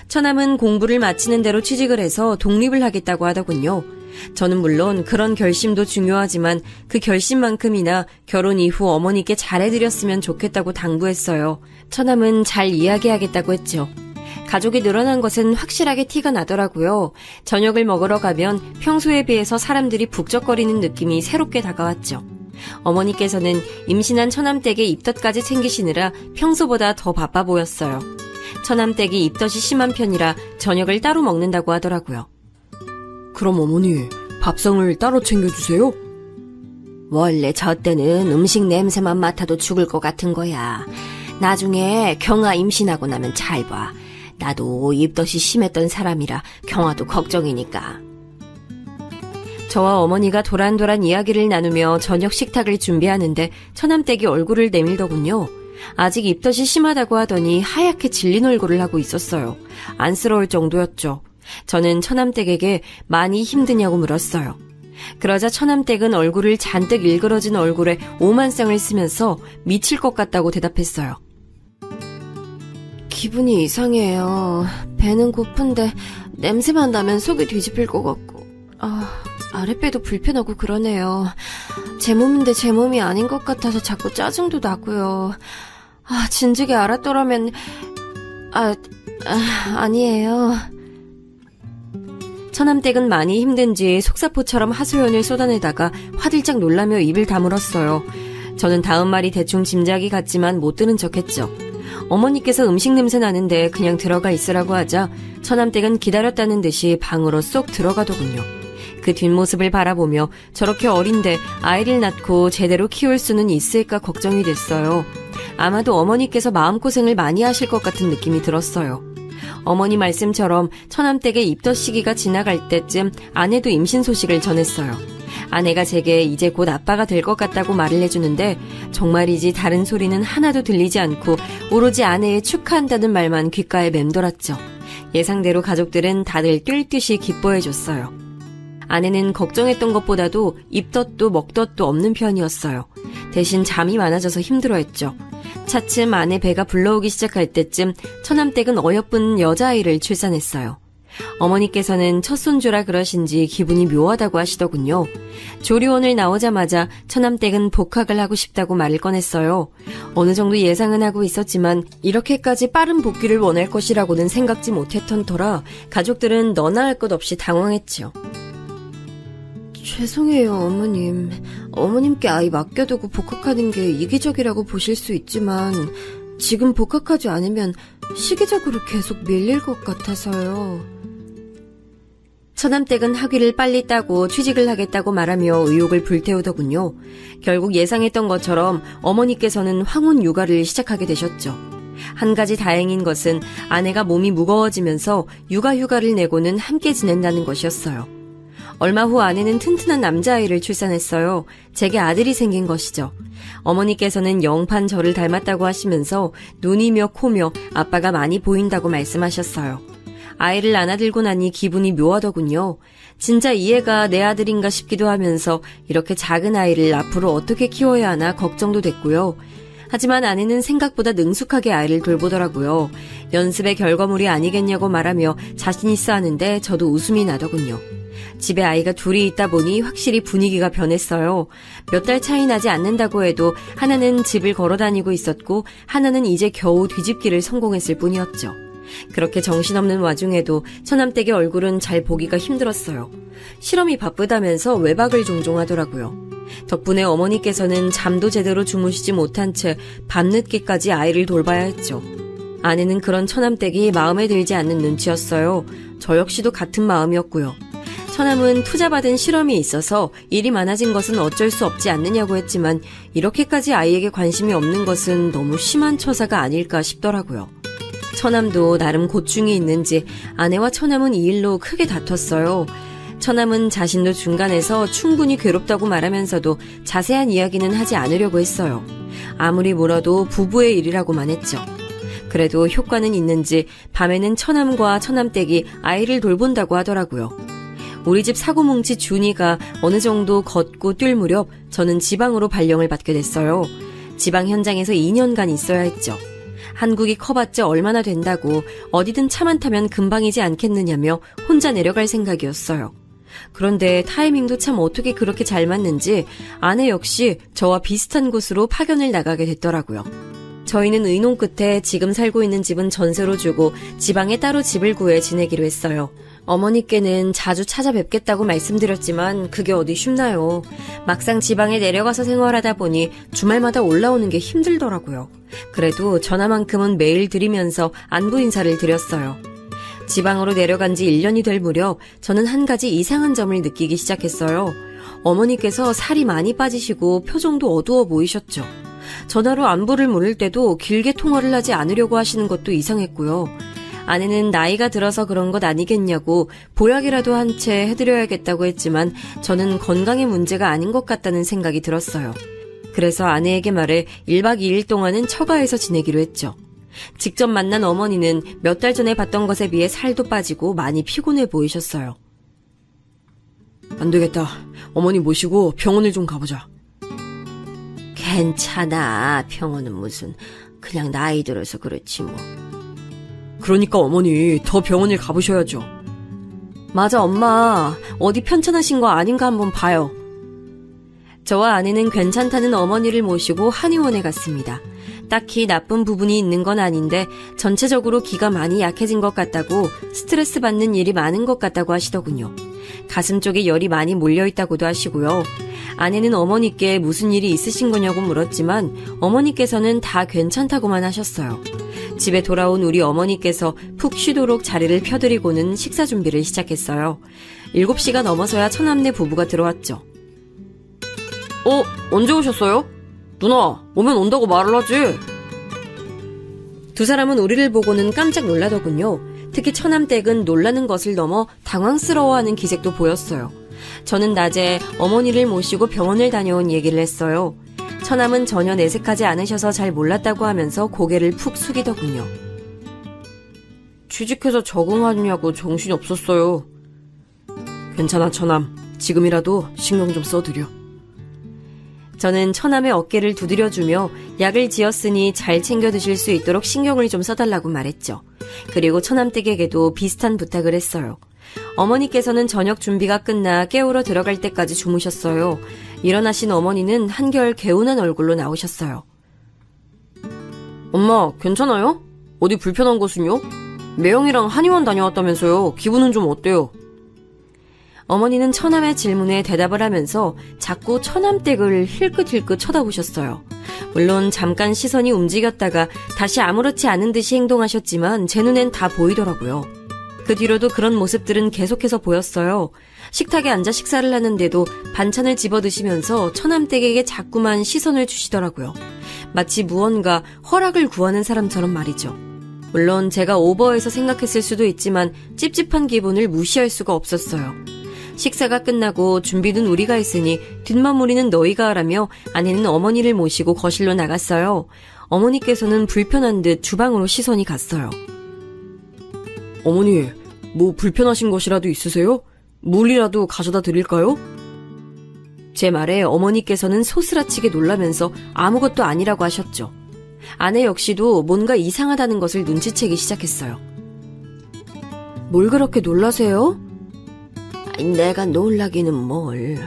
처남은 공부를 마치는 대로 취직을 해서 독립을 하겠다고 하더군요. 저는 물론 그런 결심도 중요하지만 그 결심만큼이나 결혼 이후 어머니께 잘해드렸으면 좋겠다고 당부했어요. 처남은 잘 이야기하겠다고 했죠. 가족이 늘어난 것은 확실하게 티가 나더라고요. 저녁을 먹으러 가면 평소에 비해서 사람들이 북적거리는 느낌이 새롭게 다가왔죠. 어머니께서는 임신한 처남댁에 입덧까지 챙기시느라 평소보다 더 바빠 보였어요. 처남댁이 입덧이 심한 편이라 저녁을 따로 먹는다고 하더라고요. 그럼 어머니, 밥상을 따로 챙겨주세요? 원래 저 때는 음식 냄새만 맡아도 죽을 것 같은 거야. 나중에 경아 임신하고 나면 잘 봐. 나도 입덧이 심했던 사람이라 경화도 걱정이니까. 저와 어머니가 도란도란 이야기를 나누며 저녁 식탁을 준비하는데 처남댁이 얼굴을 내밀더군요. 아직 입덧이 심하다고 하더니 하얗게 질린 얼굴을 하고 있었어요. 안쓰러울 정도였죠. 저는 처남댁에게 많이 힘드냐고 물었어요. 그러자 처남댁은 얼굴을 잔뜩 일그러진 얼굴에 오만상을 쓰면서 미칠 것 같다고 대답했어요. 기분이 이상해요. 배는 고픈데 냄새만 나면 속이 뒤집힐 것 같고 아랫배도 불편하고 그러네요. 제 몸인데 제 몸이 아닌 것 같아서 자꾸 짜증도 나고요. 진즉에 알았더라면 아니에요. 처남댁은 많이 힘든지 속사포처럼 하소연을 쏟아내다가 화들짝 놀라며 입을 다물었어요. 저는 다음 말이 대충 짐작이 갔지만 못 들은 척했죠. 어머니께서 음식 냄새 나는데 그냥 들어가 있으라고 하자 처남댁은 기다렸다는 듯이 방으로 쏙 들어가더군요. 그 뒷모습을 바라보며 저렇게 어린데 아이를 낳고 제대로 키울 수는 있을까 걱정이 됐어요. 아마도 어머니께서 마음고생을 많이 하실 것 같은 느낌이 들었어요. 어머니 말씀처럼 처남댁의 입덧 시기가 지나갈 때쯤 아내도 임신 소식을 전했어요. 아내가 제게 이제 곧 아빠가 될 것 같다고 말을 해주는데 정말이지 다른 소리는 하나도 들리지 않고 오로지 아내의 축하한다는 말만 귓가에 맴돌았죠. 예상대로 가족들은 다들 뛸 듯이 기뻐해줬어요. 아내는 걱정했던 것보다도 입덧도 먹덧도 없는 편이었어요. 대신 잠이 많아져서 힘들어했죠. 차츰 아내 배가 불러오기 시작할 때쯤 처남댁은 어여쁜 여자아이를 출산했어요. 어머니께서는 첫 손주라 그러신지 기분이 묘하다고 하시더군요. 조리원을 나오자마자 처남댁은 복학을 하고 싶다고 말을 꺼냈어요. 어느 정도 예상은 하고 있었지만 이렇게까지 빠른 복귀를 원할 것이라고는 생각지 못했던 터라 가족들은 너나 할 것 없이 당황했지요. 죄송해요, 어머님. 어머님께 아이 맡겨두고 복학하는 게 이기적이라고 보실 수 있지만 지금 복학하지 않으면 시기적으로 계속 밀릴 것 같아서요. 처남댁은 학위를 빨리 따고 취직을 하겠다고 말하며 의욕을 불태우더군요. 결국 예상했던 것처럼 어머니께서는 황혼 육아를 시작하게 되셨죠. 한 가지 다행인 것은 아내가 몸이 무거워지면서 육아휴가를 내고는 함께 지낸다는 것이었어요. 얼마 후 아내는 튼튼한 남자아이를 출산했어요. 제게 아들이 생긴 것이죠. 어머니께서는 영판 저를 닮았다고 하시면서 눈이며 코며 아빠가 많이 보인다고 말씀하셨어요. 아이를 안아들고 나니 기분이 묘하더군요. 진짜 이 애가 내 아들인가 싶기도 하면서 이렇게 작은 아이를 앞으로 어떻게 키워야 하나 걱정도 됐고요. 하지만 아내는 생각보다 능숙하게 아이를 돌보더라고요. 연습의 결과물이 아니겠냐고 말하며 자신 있어 하는데 저도 웃음이 나더군요. 집에 아이가 둘이 있다 보니 확실히 분위기가 변했어요. 몇 달 차이 나지 않는다고 해도 하나는 집을 걸어다니고 있었고 하나는 이제 겨우 뒤집기를 성공했을 뿐이었죠. 그렇게 정신없는 와중에도 처남댁의 얼굴은 잘 보기가 힘들었어요. 실험이 바쁘다면서 외박을 종종 하더라고요. 덕분에 어머니께서는 잠도 제대로 주무시지 못한 채 밤늦게까지 아이를 돌봐야 했죠. 아내는 그런 처남댁이 마음에 들지 않는 눈치였어요. 저 역시도 같은 마음이었고요. 처남은 투자받은 실험이 있어서 일이 많아진 것은 어쩔 수 없지 않느냐고 했지만 이렇게까지 아이에게 관심이 없는 것은 너무 심한 처사가 아닐까 싶더라고요. 처남도 나름 고충이 있는지 아내와 처남은 이 일로 크게 다퉜어요. 처남은 자신도 중간에서 충분히 괴롭다고 말하면서도 자세한 이야기는 하지 않으려고 했어요. 아무리 물어도 부부의 일이라고만 했죠. 그래도 효과는 있는지 밤에는 처남과 처남댁이 아이를 돌본다고 하더라고요. 우리 집 사고뭉치 준이가 어느 정도 걷고 뛸 무렵 저는 지방으로 발령을 받게 됐어요. 지방 현장에서 2년간 있어야 했죠. 한국이 커봤자 얼마나 된다고 어디든 차만 타면 금방이지 않겠느냐며 혼자 내려갈 생각이었어요. 그런데 타이밍도 참 어떻게 그렇게 잘 맞는지 아내 역시 저와 비슷한 곳으로 파견을 나가게 됐더라고요. 저희는 의논 끝에 지금 살고 있는 집은 전세로 주고 지방에 따로 집을 구해 지내기로 했어요. 어머니께는 자주 찾아뵙겠다고 말씀드렸지만 그게 어디 쉽나요. 막상 지방에 내려가서 생활하다 보니 주말마다 올라오는 게 힘들더라고요. 그래도 전화만큼은 매일 드리면서 안부 인사를 드렸어요. 지방으로 내려간 지 1년이 될 무렵 저는 한 가지 이상한 점을 느끼기 시작했어요. 어머니께서 살이 많이 빠지시고 표정도 어두워 보이셨죠. 전화로 안부를 물을 때도 길게 통화를 하지 않으려고 하시는 것도 이상했고요. 아내는 나이가 들어서 그런 것 아니겠냐고 보약이라도 한 채 해드려야겠다고 했지만 저는 건강의 문제가 아닌 것 같다는 생각이 들었어요. 그래서 아내에게 말해 1박 2일 동안은 처가에서 지내기로 했죠. 직접 만난 어머니는 몇 달 전에 봤던 것에 비해 살도 빠지고 많이 피곤해 보이셨어요. 안 되겠다. 어머니 모시고 병원을 좀 가보자. 괜찮아. 병원은 무슨. 그냥 나이 들어서 그렇지 뭐. 그러니까 어머니 더 병원을 가보셔야죠. 맞아 엄마. 어디 편찮으신 거 아닌가 한번 봐요. 저와 아내는 괜찮다는 어머니를 모시고 한의원에 갔습니다. 딱히 나쁜 부분이 있는 건 아닌데 전체적으로 기가 많이 약해진 것 같다고 스트레스 받는 일이 많은 것 같다고 하시더군요. 가슴 쪽에 열이 많이 몰려있다고도 하시고요. 아내는 어머니께 무슨 일이 있으신 거냐고 물었지만 어머니께서는 다 괜찮다고만 하셨어요. 집에 돌아온 우리 어머니께서 푹 쉬도록 자리를 펴드리고는 식사 준비를 시작했어요. 7시가 넘어서야 처남네 부부가 들어왔죠. 언제 오셨어요? 누나, 오면 온다고 말을 하지. 두 사람은 우리를 보고는 깜짝 놀라더군요. 특히 처남댁은 놀라는 것을 넘어 당황스러워하는 기색도 보였어요. 저는 낮에 어머니를 모시고 병원을 다녀온 얘기를 했어요. 처남은 전혀 내색하지 않으셔서 잘 몰랐다고 하면서 고개를 푹 숙이더군요. 취직해서 적응하느냐고 정신이 없었어요. 괜찮아, 처남. 지금이라도 신경 좀 써드려. 저는 처남의 어깨를 두드려주며 약을 지었으니 잘 챙겨 드실 수 있도록 신경을 좀 써달라고 말했죠. 그리고 처남댁에게도 비슷한 부탁을 했어요. 어머니께서는 저녁 준비가 끝나 깨우러 들어갈 때까지 주무셨어요. 일어나신 어머니는 한결 개운한 얼굴로 나오셨어요. 엄마, 괜찮아요? 어디 불편한 곳은요? 매형이랑 한의원 다녀왔다면서요. 기분은 좀 어때요? 어머니는 처남의 질문에 대답을 하면서 자꾸 처남댁을 힐끗힐끗 쳐다보셨어요. 물론 잠깐 시선이 움직였다가 다시 아무렇지 않은 듯이 행동하셨지만 제 눈엔 다 보이더라고요. 그 뒤로도 그런 모습들은 계속해서 보였어요. 식탁에 앉아 식사를 하는데도 반찬을 집어 드시면서 처남댁에게 자꾸만 시선을 주시더라고요. 마치 무언가 허락을 구하는 사람처럼 말이죠. 물론 제가 오버해서 생각했을 수도 있지만 찝찝한 기분을 무시할 수가 없었어요. 식사가 끝나고 준비는 우리가 했으니 뒷마무리는 너희가 하라며 아내는 어머니를 모시고 거실로 나갔어요. 어머니께서는 불편한 듯 주방으로 시선이 갔어요. 어머니, 뭐 불편하신 것이라도 있으세요? 물이라도 가져다 드릴까요? 제 말에 어머니께서는 소스라치게 놀라면서 아무것도 아니라고 하셨죠. 아내 역시도 뭔가 이상하다는 것을 눈치채기 시작했어요. 뭘 그렇게 놀라세요? 내가 놀라기는 뭘.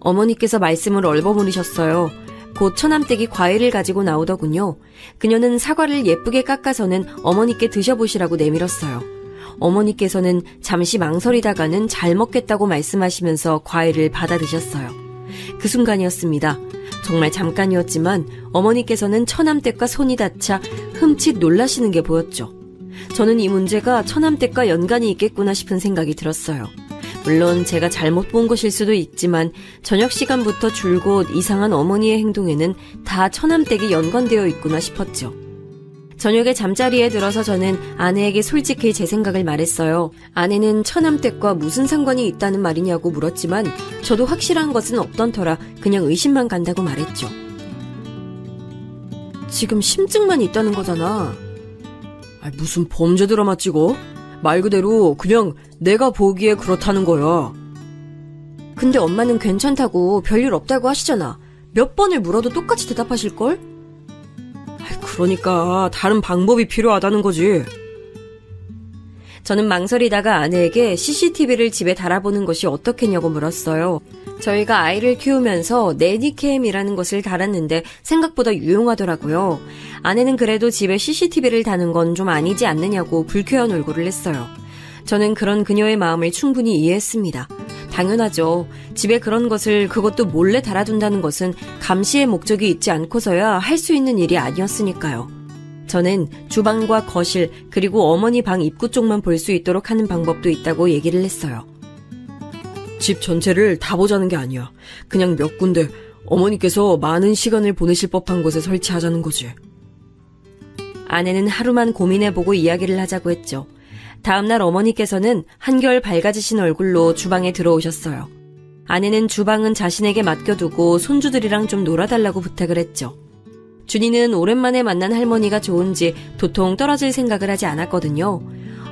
어머니께서 말씀을 얼버무리셨어요. 곧 처남댁이 과일을 가지고 나오더군요. 그녀는 사과를 예쁘게 깎아서는 어머니께 드셔보시라고 내밀었어요. 어머니께서는 잠시 망설이다가는 잘 먹겠다고 말씀하시면서 과일을 받아 드셨어요. 그 순간이었습니다. 정말 잠깐이었지만 어머니께서는 처남댁과 손이 닿자 흠칫 놀라시는 게 보였죠. 저는 이 문제가 처남댁과 연관이 있겠구나 싶은 생각이 들었어요. 물론 제가 잘못 본 것일 수도 있지만 저녁 시간부터 줄곧 이상한 어머니의 행동에는 다 처남댁이 연관되어 있구나 싶었죠. 저녁에 잠자리에 들어서 저는 아내에게 솔직히 제 생각을 말했어요. 아내는 처남댁과 무슨 상관이 있다는 말이냐고 물었지만 저도 확실한 것은 없던 터라 그냥 의심만 간다고 말했죠. 지금 심증만 있다는 거잖아. 무슨 범죄 드라마 찍어? 말 그대로 그냥 내가 보기에 그렇다는 거야. 근데 엄마는 괜찮다고 별일 없다고 하시잖아. 몇 번을 물어도 똑같이 대답하실걸? 그러니까 다른 방법이 필요하다는 거지. 저는 망설이다가 아내에게 CCTV를 집에 달아보는 것이 어떻겠냐고 물었어요. 저희가 아이를 키우면서 내니캠이라는 것을 달았는데 생각보다 유용하더라고요. 아내는 그래도 집에 CCTV를 다는 건 좀 아니지 않느냐고 불쾌한 얼굴을 했어요. 저는 그런 그녀의 마음을 충분히 이해했습니다. 당연하죠. 집에 그런 것을 그것도 몰래 달아둔다는 것은 감시의 목적이 있지 않고서야 할 수 있는 일이 아니었으니까요. 저는 주방과 거실 그리고 어머니 방 입구 쪽만 볼 수 있도록 하는 방법도 있다고 얘기를 했어요. 집 전체를 다 보자는 게 아니야. 그냥 몇 군데 어머니께서 많은 시간을 보내실 법한 곳에 설치하자는 거지. 아내는 하루만 고민해보고 이야기를 하자고 했죠. 다음날 어머니께서는 한결 밝아지신 얼굴로 주방에 들어오셨어요. 아내는 주방은 자신에게 맡겨두고 손주들이랑 좀 놀아달라고 부탁을 했죠. 준이는 오랜만에 만난 할머니가 좋은지 도통 떨어질 생각을 하지 않았거든요.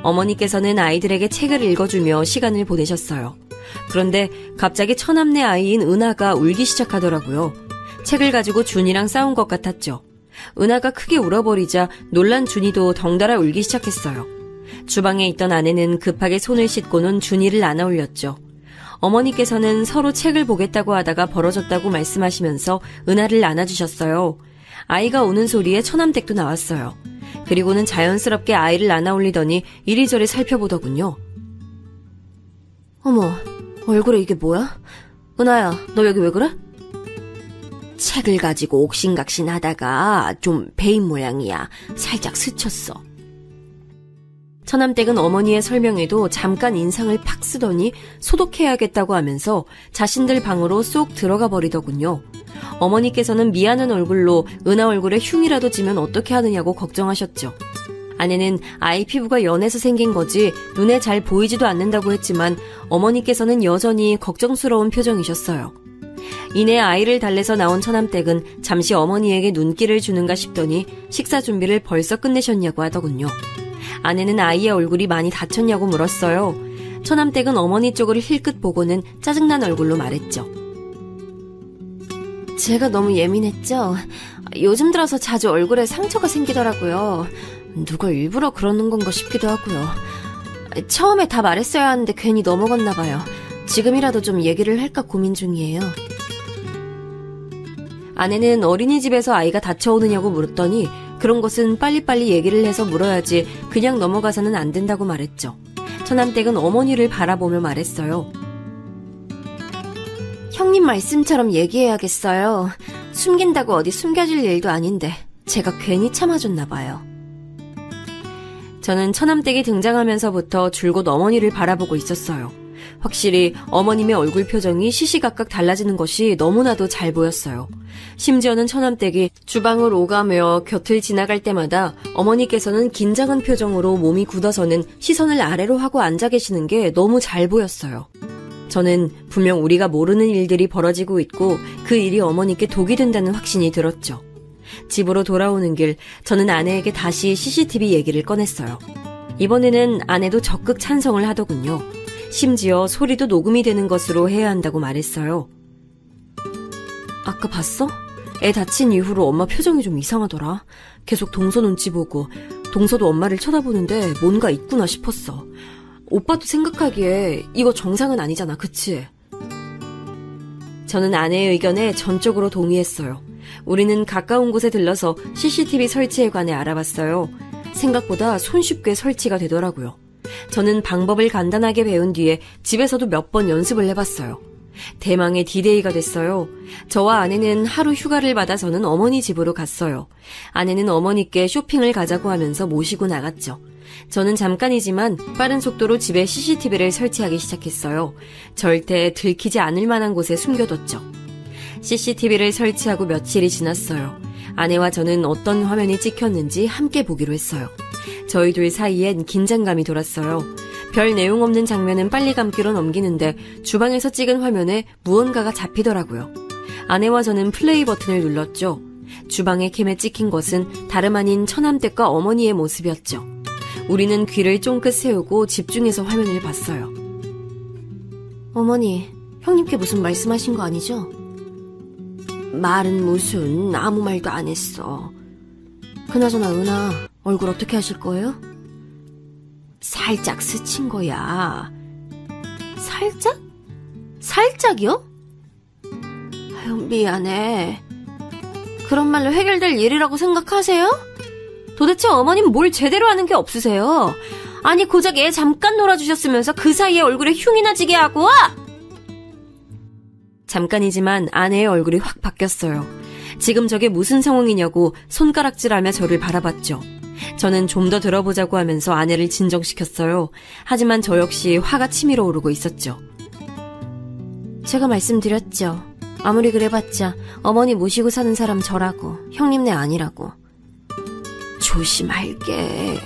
어머니께서는 아이들에게 책을 읽어주며 시간을 보내셨어요. 그런데 갑자기 처남네 아이인 은하가 울기 시작하더라고요. 책을 가지고 준이랑 싸운 것 같았죠. 은하가 크게 울어버리자 놀란 준이도 덩달아 울기 시작했어요. 주방에 있던 아내는 급하게 손을 씻고는 준이를 안아 올렸죠. 어머니께서는 서로 책을 보겠다고 하다가 벌어졌다고 말씀하시면서 은하를 안아주셨어요. 아이가 우는 소리에 처남댁도 나왔어요. 그리고는 자연스럽게 아이를 안아 올리더니 이리저리 살펴보더군요. 어머, 얼굴에 이게 뭐야? 은하야, 너 여기 왜 그래? 책을 가지고 옥신각신 하다가 좀 베인 모양이야. 살짝 스쳤어. 처남댁은 어머니의 설명에도 잠깐 인상을 팍 쓰더니 소독해야겠다고 하면서 자신들 방으로 쏙 들어가 버리더군요. 어머니께서는 미안한 얼굴로 은하 얼굴에 흉이라도 지면 어떻게 하느냐고 걱정하셨죠. 아내는 아이 피부가 연해서 생긴 거지 눈에 잘 보이지도 않는다고 했지만 어머니께서는 여전히 걱정스러운 표정이셨어요. 이내 아이를 달래서 나온 처남댁은 잠시 어머니에게 눈길을 주는가 싶더니 식사 준비를 벌써 끝내셨냐고 하더군요. 아내는 아이의 얼굴이 많이 다쳤냐고 물었어요. 처남댁은 어머니 쪽을 힐끗 보고는 짜증난 얼굴로 말했죠. 제가 너무 예민했죠. 요즘 들어서 자주 얼굴에 상처가 생기더라고요. 누가 일부러 그러는 건가 싶기도 하고요. 처음에 다 말했어야 하는데 괜히 넘어갔나 봐요. 지금이라도 좀 얘기를 할까 고민 중이에요. 아내는 어린이집에서 아이가 다쳐오느냐고 물었더니 그런 것은 빨리빨리 얘기를 해서 물어야지 그냥 넘어가서는 안 된다고 말했죠. 처남댁은 어머니를 바라보며 말했어요. 형님 말씀처럼 얘기해야겠어요. 숨긴다고 어디 숨겨질 일도 아닌데 제가 괜히 참아줬나 봐요. 저는 처남댁이 등장하면서부터 줄곧 어머니를 바라보고 있었어요. 확실히 어머님의 얼굴 표정이 시시각각 달라지는 것이 너무나도 잘 보였어요. 심지어는 처남댁이 주방을 오가며 곁을 지나갈 때마다 어머니께서는 긴장한 표정으로 몸이 굳어서는 시선을 아래로 하고 앉아 계시는 게 너무 잘 보였어요. 저는 분명 우리가 모르는 일들이 벌어지고 있고 그 일이 어머니께 독이 된다는 확신이 들었죠. 집으로 돌아오는 길 저는 아내에게 다시 CCTV 얘기를 꺼냈어요. 이번에는 아내도 적극 찬성을 하더군요. 심지어 소리도 녹음이 되는 것으로 해야 한다고 말했어요. 아까 봤어? 애 다친 이후로 엄마 표정이 좀 이상하더라. 계속 동서 눈치 보고 동서도 엄마를 쳐다보는데 뭔가 있구나 싶었어. 오빠도 생각하기에 이거 정상은 아니잖아, 그치? 저는 아내의 의견에 전적으로 동의했어요. 우리는 가까운 곳에 들러서 CCTV 설치에 관해 알아봤어요. 생각보다 손쉽게 설치가 되더라고요. 저는 방법을 간단하게 배운 뒤에 집에서도 몇 번 연습을 해봤어요. 대망의 D-Day가 됐어요. 저와 아내는 하루 휴가를 받아서는 어머니 집으로 갔어요. 아내는 어머니께 쇼핑을 가자고 하면서 모시고 나갔죠. 저는 잠깐이지만 빠른 속도로 집에 CCTV를 설치하기 시작했어요. 절대 들키지 않을 만한 곳에 숨겨뒀죠. CCTV를 설치하고 며칠이 지났어요. 아내와 저는 어떤 화면이 찍혔는지 함께 보기로 했어요. 저희 둘 사이엔 긴장감이 돌았어요. 별 내용 없는 장면은 빨리 감기로 넘기는데 주방에서 찍은 화면에 무언가가 잡히더라고요. 아내와 저는 플레이 버튼을 눌렀죠. 주방의 캠에 찍힌 것은 다름 아닌 처남댁과 어머니의 모습이었죠. 우리는 귀를 쫑긋 세우고 집중해서 화면을 봤어요. 어머니, 형님께 무슨 말씀하신 거 아니죠? 말은 무슨, 아무 말도 안 했어. 그나저나 은하, 얼굴 어떻게 하실 거예요? 살짝 스친 거야. 살짝? 살짝이요? 아유, 미안해. 그런 말로 해결될 일이라고 생각하세요? 도대체 어머님 뭘 제대로 하는 게 없으세요? 아니 고작 애 잠깐 놀아주셨으면서 그 사이에 얼굴에 흉이나 지게 하고! 잠깐이지만 아내의 얼굴이 확 바뀌었어요. 지금 저게 무슨 상황이냐고 손가락질하며 저를 바라봤죠. 저는 좀 더 들어보자고 하면서 아내를 진정시켰어요. 하지만 저 역시 화가 치밀어 오르고 있었죠. 제가 말씀드렸죠. 아무리 그래봤자 어머니 모시고 사는 사람 저라고, 형님네 아니라고. 조심할게.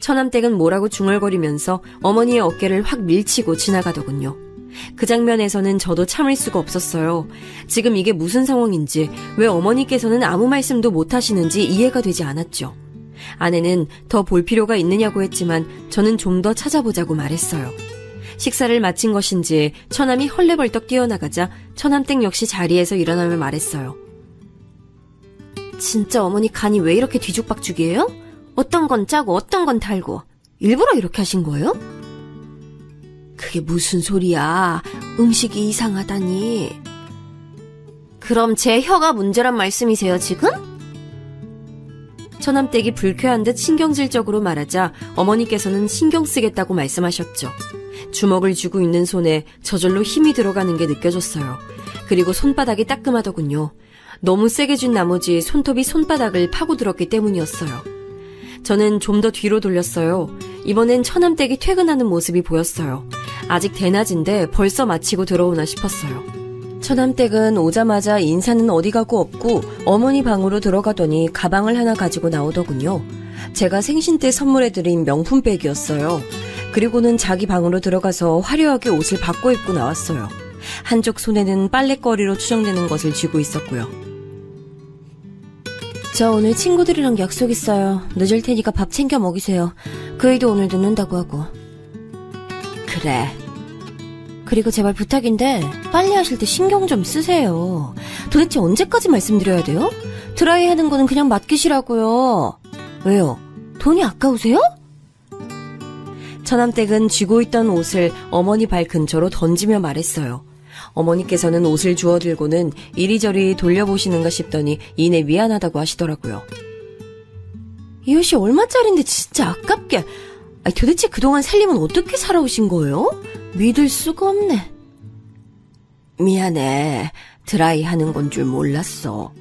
처남댁은 뭐라고 중얼거리면서 어머니의 어깨를 확 밀치고 지나가더군요. 그 장면에서는 저도 참을 수가 없었어요. 지금 이게 무슨 상황인지, 왜 어머니께서는 아무 말씀도 못 하시는지 이해가 되지 않았죠. 아내는 더 볼 필요가 있느냐고 했지만 저는 좀 더 찾아보자고 말했어요. 식사를 마친 것인지 처남이 헐레벌떡 뛰어나가자 처남댁 역시 자리에서 일어나며 말했어요. 진짜 어머니 간이 왜 이렇게 뒤죽박죽이에요? 어떤 건 짜고 어떤 건 달고 일부러 이렇게 하신 거예요? 그게 무슨 소리야. 음식이 이상하다니. 그럼 제 혀가 문제란 말씀이세요, 지금? 처남댁이 불쾌한 듯 신경질적으로 말하자 어머니께서는 신경 쓰겠다고 말씀하셨죠. 주먹을 쥐고 있는 손에 저절로 힘이 들어가는 게 느껴졌어요. 그리고 손바닥이 따끔하더군요. 너무 세게 쥔 나머지 손톱이 손바닥을 파고들었기 때문이었어요. 저는 좀 더 뒤로 돌렸어요. 이번엔 처남댁이 퇴근하는 모습이 보였어요. 아직 대낮인데 벌써 마치고 들어오나 싶었어요. 처남댁은 오자마자 인사는 어디 가고 없고 어머니 방으로 들어가더니 가방을 하나 가지고 나오더군요. 제가 생신 때 선물해드린 명품백이었어요. 그리고는 자기 방으로 들어가서 화려하게 옷을 바꿔 입고 나왔어요. 한쪽 손에는 빨랫거리로 추정되는 것을 쥐고 있었고요. 저 오늘 친구들이랑 약속 있어요. 늦을 테니까 밥 챙겨 먹이세요. 그 애도 오늘 늦는다고 하고. 그래. 그리고 제발 부탁인데 빨리 하실 때 신경 좀 쓰세요. 도대체 언제까지 말씀드려야 돼요? 드라이 하는 거는 그냥 맡기시라고요. 왜요? 돈이 아까우세요? 처남댁은 쥐고 있던 옷을 어머니 발 근처로 던지며 말했어요. 어머니께서는 옷을 주워들고는 이리저리 돌려보시는가 싶더니 이내 미안하다고 하시더라고요. 이 옷이 얼마짜린데 진짜 아깝게. 도대체 그동안 살림은 어떻게 살아오신 거예요? 믿을 수가 없네. 미안해. 드라이 하는 건 줄 몰랐어.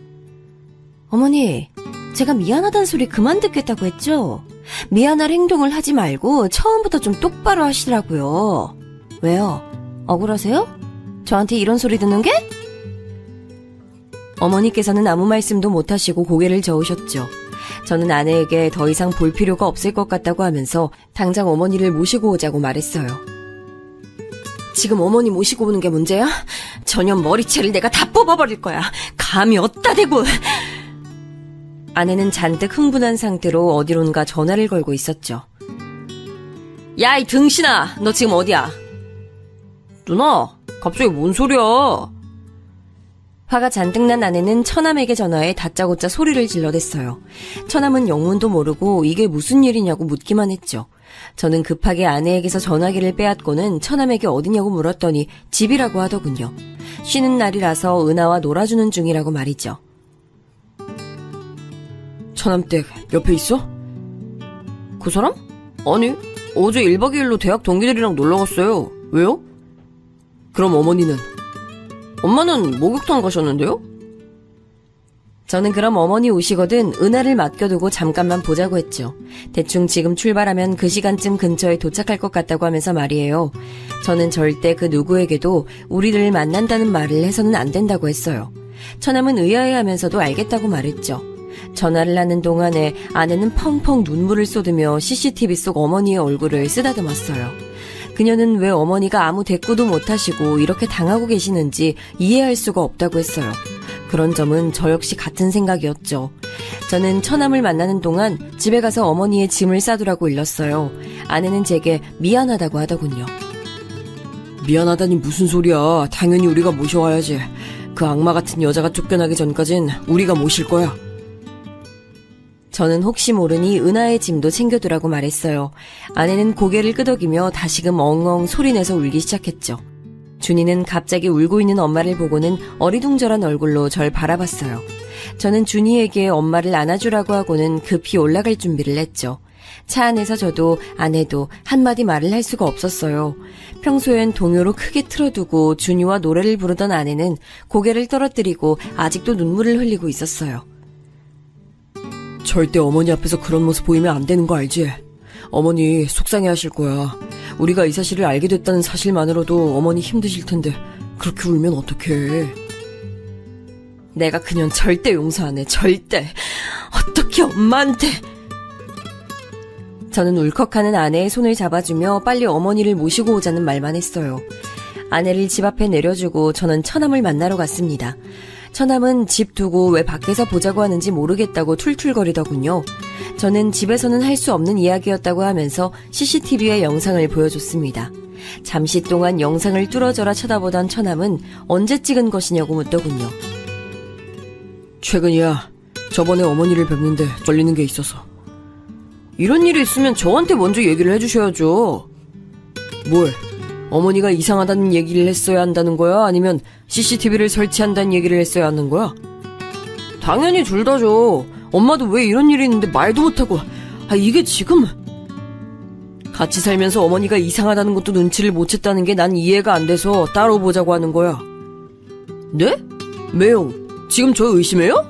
어머니, 제가 미안하다는 소리 그만 듣겠다고 했죠? 미안할 행동을 하지 말고 처음부터 좀 똑바로 하시라고요. 왜요? 억울하세요? 저한테 이런 소리 듣는 게? 어머니께서는 아무 말씀도 못하시고 고개를 저으셨죠. 저는 아내에게 더 이상 볼 필요가 없을 것 같다고 하면서 당장 어머니를 모시고 오자고 말했어요. 지금 어머니 모시고 오는 게 문제야? 저년 머리채를 내가 다 뽑아버릴 거야. 감이 어디다 대고. 아내는 잔뜩 흥분한 상태로 어디론가 전화를 걸고 있었죠. 야, 이 등신아, 너 지금 어디야? 누나, 갑자기 뭔 소리야? 화가 잔뜩 난 아내는 처남에게 전화해 다짜고짜 소리를 질러댔어요. 처남은 영문도 모르고 이게 무슨 일이냐고 묻기만 했죠. 저는 급하게 아내에게서 전화기를 빼앗고는 처남에게 어디냐고 물었더니 집이라고 하더군요. 쉬는 날이라서 은하와 놀아주는 중이라고 말이죠. 처남댁 옆에 있어? 그 사람? 아니, 어제 1박 2일로 대학 동기들이랑 놀러 갔어요. 왜요? 그럼 어머니는? 엄마는 목욕탕 가셨는데요? 저는 그럼 어머니 오시거든 은하를 맡겨두고 잠깐만 보자고 했죠. 대충 지금 출발하면 그 시간쯤 근처에 도착할 것 같다고 하면서 말이에요. 저는 절대 그 누구에게도 우리를 만난다는 말을 해서는 안 된다고 했어요. 처남은 의아해하면서도 알겠다고 말했죠. 전화를 하는 동안에 아내는 펑펑 눈물을 쏟으며 CCTV 속 어머니의 얼굴을 쓰다듬었어요. 그녀는 왜 어머니가 아무 대꾸도 못하시고 이렇게 당하고 계시는지 이해할 수가 없다고 했어요. 그런 점은 저 역시 같은 생각이었죠. 저는 처남을 만나는 동안 집에 가서 어머니의 짐을 싸두라고 일렀어요. 아내는 제게 미안하다고 하더군요. 미안하다니 무슨 소리야. 당연히 우리가 모셔와야지. 그 악마 같은 여자가 쫓겨나기 전까진 우리가 모실 거야. 저는 혹시 모르니 은하의 짐도 챙겨두라고 말했어요. 아내는 고개를 끄덕이며 다시금 엉엉 소리내서 울기 시작했죠. 준이는 갑자기 울고 있는 엄마를 보고는 어리둥절한 얼굴로 절 바라봤어요. 저는 준이에게 엄마를 안아주라고 하고는 급히 올라갈 준비를 했죠. 차 안에서 저도 아내도 한마디 말을 할 수가 없었어요. 평소엔 동요로 크게 틀어두고 준이와 노래를 부르던 아내는 고개를 떨어뜨리고 아직도 눈물을 흘리고 있었어요. 절대 어머니 앞에서 그런 모습 보이면 안 되는 거 알지? 어머니 속상해하실 거야. 우리가 이 사실을 알게 됐다는 사실만으로도 어머니 힘드실 텐데 그렇게 울면 어떡해. 내가 그년 절대 용서 안 해. 절대. 어떻게 엄마한테... 저는 울컥하는 아내의 손을 잡아주며 빨리 어머니를 모시고 오자는 말만 했어요. 아내를 집 앞에 내려주고 저는 처남을 만나러 갔습니다. 처남은 집 두고 왜 밖에서 보자고 하는지 모르겠다고 툴툴거리더군요. 저는 집에서는 할 수 없는 이야기였다고 하면서 CCTV의 영상을 보여줬습니다. 잠시 동안 영상을 뚫어져라 쳐다보던 처남은 언제 찍은 것이냐고 묻더군요. 최근이야. 저번에 어머니를 뵙는데 걸리는 게 있어서. 이런 일이 있으면 저한테 먼저 얘기를 해주셔야죠. 뭘? 어머니가 이상하다는 얘기를 했어야 한다는 거야? 아니면 CCTV를 설치한다는 얘기를 했어야 하는 거야? 당연히 둘 다죠. 엄마도 왜 이런 일이 있는데 말도 못하고. 이게 지금... 같이 살면서 어머니가 이상하다는 것도 눈치를 못 챘다는 게 난 이해가 안 돼서 따로 보자고 하는 거야. 네? 매형, 지금 저 의심해요?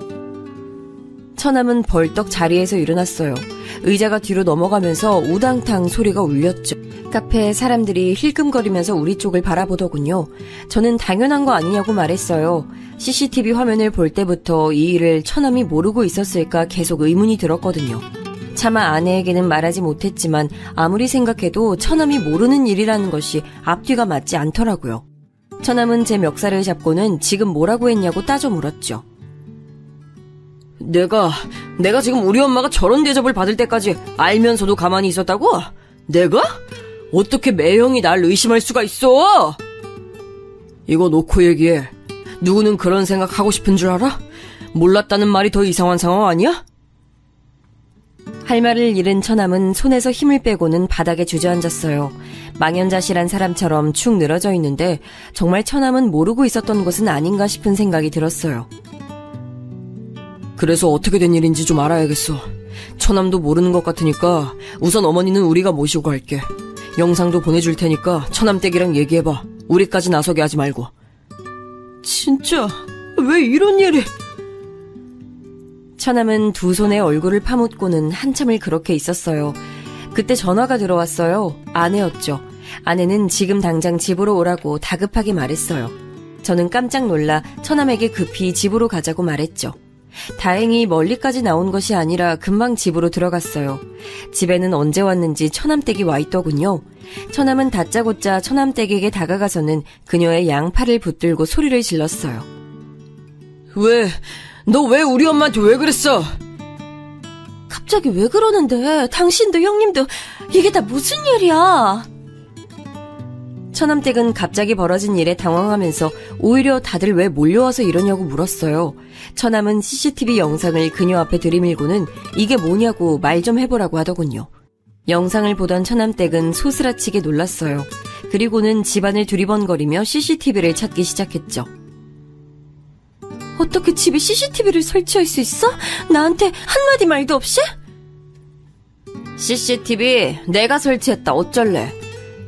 처남은 벌떡 자리에서 일어났어요. 의자가 뒤로 넘어가면서 우당탕 소리가 울렸죠. 카페에 사람들이 힐끔거리면서 우리 쪽을 바라보더군요. 저는 당연한 거 아니냐고 말했어요. CCTV 화면을 볼 때부터 이 일을 처남이 모르고 있었을까 계속 의문이 들었거든요. 차마 아내에게는 말하지 못했지만 아무리 생각해도 처남이 모르는 일이라는 것이 앞뒤가 맞지 않더라고요. 처남은 제 멱살을 잡고는 지금 뭐라고 했냐고 따져 물었죠. 내가 지금 우리 엄마가 저런 대접을 받을 때까지 알면서도 가만히 있었다고? 내가? 어떻게 매형이 날 의심할 수가 있어? 이거 놓고 얘기해. 누구는 그런 생각하고 싶은 줄 알아? 몰랐다는 말이 더 이상한 상황 아니야? 할 말을 잃은 처남은 손에서 힘을 빼고는 바닥에 주저앉았어요. 망연자실한 사람처럼 축 늘어져 있는데 정말 처남은 모르고 있었던 것은 아닌가 싶은 생각이 들었어요. 그래서 어떻게 된 일인지 좀 알아야겠어. 처남도 모르는 것 같으니까 우선 어머니는 우리가 모시고 갈게. 영상도 보내줄 테니까 처남 댁이랑 얘기해봐. 우리까지 나서게 하지 말고. 진짜 왜 이런 일이... 처남은 두 손에 얼굴을 파묻고는 한참을 그렇게 있었어요. 그때 전화가 들어왔어요. 아내였죠. 아내는 지금 당장 집으로 오라고 다급하게 말했어요. 저는 깜짝 놀라 처남에게 급히 집으로 가자고 말했죠. 다행히 멀리까지 나온 것이 아니라 금방 집으로 들어갔어요. 집에는 언제 왔는지 처남댁이 와 있더군요. 처남은 다짜고짜 처남댁에게 다가가서는 그녀의 양팔을 붙들고 소리를 질렀어요. 너 왜 우리 엄마한테 왜 그랬어? 갑자기 왜 그러는데? 당신도 형님도 이게 다 무슨 일이야? 처남댁은 갑자기 벌어진 일에 당황하면서 오히려 다들 왜 몰려와서 이러냐고 물었어요. 처남은 CCTV 영상을 그녀 앞에 들이밀고는 이게 뭐냐고 말 좀 해보라고 하더군요. 영상을 보던 처남댁은 소스라치게 놀랐어요. 그리고는 집안을 두리번거리며 CCTV를 찾기 시작했죠. 어떻게 집에 CCTV를 설치할 수 있어? 나한테 한마디 말도 없이? CCTV 내가 설치했다. 어쩔래?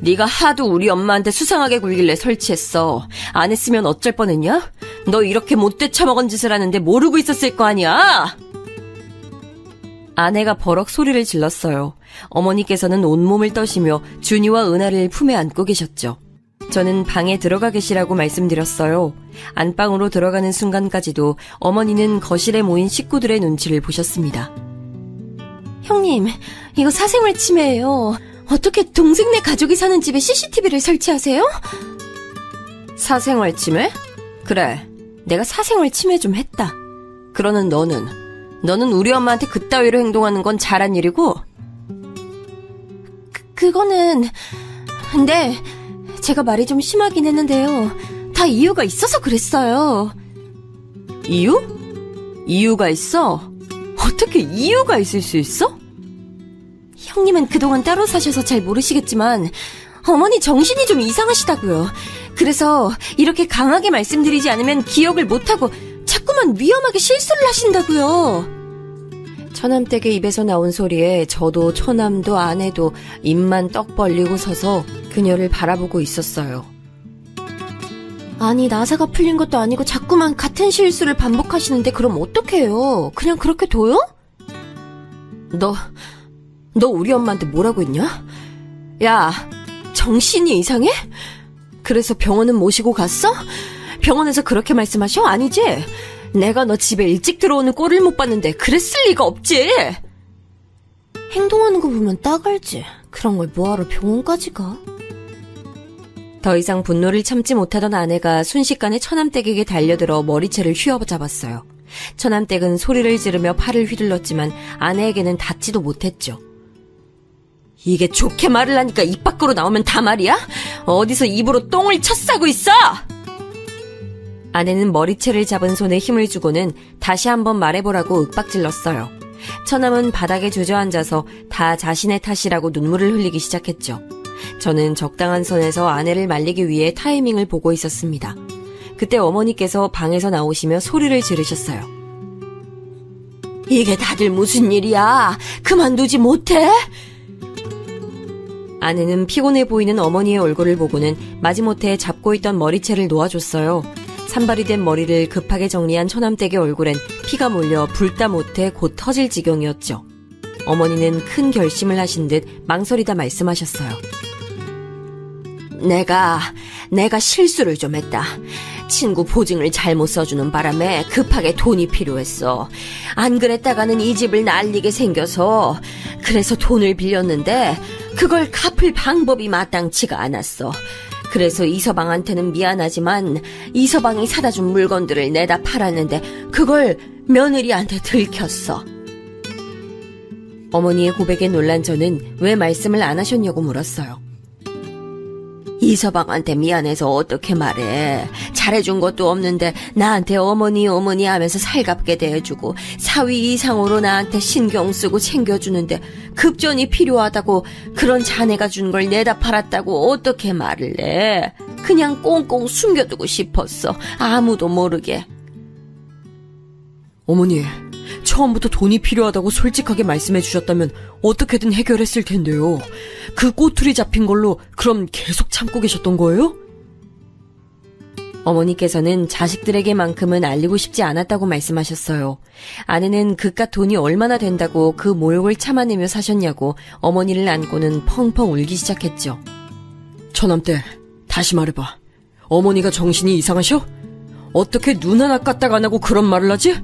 네가 하도 우리 엄마한테 수상하게 굴길래 설치했어. 안 했으면 어쩔 뻔했냐? 너 이렇게 못돼 처먹은 짓을 하는데 모르고 있었을 거 아니야? 아내가 버럭 소리를 질렀어요. 어머니께서는 온몸을 떠시며 준이와 은하를 품에 안고 계셨죠. 저는 방에 들어가 계시라고 말씀드렸어요. 안방으로 들어가는 순간까지도 어머니는 거실에 모인 식구들의 눈치를 보셨습니다. 형님, 이거 사생활 침해예요. 어떻게 동생네 가족이 사는 집에 CCTV를 설치하세요? 사생활 침해? 그래, 내가 사생활 침해 좀 했다. 그러는 너는 우리 엄마한테 그따위로 행동하는 건 잘한 일이고? 그거는... 근데 제가 말이 좀 심하긴 했는데요. 다 이유가 있어서 그랬어요. 이유? 이유가 있어? 어떻게 이유가 있을 수 있어? 형님은 그동안 따로 사셔서 잘 모르시겠지만 어머니 정신이 좀 이상하시다고요. 그래서 이렇게 강하게 말씀드리지 않으면 기억을 못하고 자꾸만 위험하게 실수를 하신다고요. 처남댁의 입에서 나온 소리에 저도 처남도 아내도 입만 떡 벌리고 서서 그녀를 바라보고 있었어요. 아니, 나사가 풀린 것도 아니고 자꾸만 같은 실수를 반복하시는데 그럼 어떡해요? 그냥 그렇게 둬요? 너 우리 엄마한테 뭐라고 했냐? 야, 정신이 이상해? 그래서 병원은 모시고 갔어? 병원에서 그렇게 말씀하셔? 아니지? 내가 너 집에 일찍 들어오는 꼴을 못 봤는데 그랬을 리가 없지. 행동하는 거 보면 딱 알지. 그런 걸 뭐하러 병원까지 가? 더 이상 분노를 참지 못하던 아내가 순식간에 처남댁에게 달려들어 머리채를 휘어잡았어요. 처남댁은 소리를 지르며 팔을 휘둘렀지만 아내에게는 닿지도 못했죠. 이게 좋게 말을 하니까 입 밖으로 나오면 다 말이야? 어디서 입으로 똥을 쳐싸고 있어? 아내는 머리채를 잡은 손에 힘을 주고는 다시 한번 말해보라고 윽박질렀어요. 처남은 바닥에 주저앉아서 다 자신의 탓이라고 눈물을 흘리기 시작했죠. 저는 적당한 선에서 아내를 말리기 위해 타이밍을 보고 있었습니다. 그때 어머니께서 방에서 나오시며 소리를 지르셨어요. 이게 다들 무슨 일이야? 그만두지 못해? 아내는 피곤해 보이는 어머니의 얼굴을 보고는 마지못해 잡고 있던 머리채를 놓아줬어요. 산발이 된 머리를 급하게 정리한 처남댁의 얼굴엔 피가 몰려 불다 못해 곧 터질 지경이었죠. 어머니는 큰 결심을 하신 듯 망설이다 말씀하셨어요. 내가 실수를 좀 했다. 친구 보증을 잘못 써주는 바람에 급하게 돈이 필요했어. 안 그랬다가는 이 집을 날리게 생겨서 그래서 돈을 빌렸는데 그걸 갚을 방법이 마땅치가 않았어. 그래서 이서방한테는 미안하지만 이서방이 사다 준 물건들을 내다 팔았는데 그걸 며느리한테 들켰어. 어머니의 고백에 놀란 저는 왜 말씀을 안 하셨냐고 물었어요. 이서방한테 미안해서 어떻게 말해. 잘해준 것도 없는데 나한테 어머니 하면서 살갑게 대해주고 사위 이상으로 나한테 신경 쓰고 챙겨주는데 급전이 필요하다고 그런 자네가 준 걸 내다 팔았다고 어떻게 말을 해. 그냥 꽁꽁 숨겨두고 싶었어. 아무도 모르게. 어머니, 처음부터 돈이 필요하다고 솔직하게 말씀해 주셨다면 어떻게든 해결했을 텐데요. 그 꼬투리 잡힌 걸로 그럼 계속 참고 계셨던 거예요? 어머니께서는 자식들에게만큼은 알리고 싶지 않았다고 말씀하셨어요. 아내는 그깟 돈이 얼마나 된다고 그 모욕을 참아내며 사셨냐고 어머니를 안고는 펑펑 울기 시작했죠. 처남댁, 다시 말해봐. 어머니가 정신이 이상하셔? 어떻게 눈 하나 까딱 안 하고 그런 말을 하지?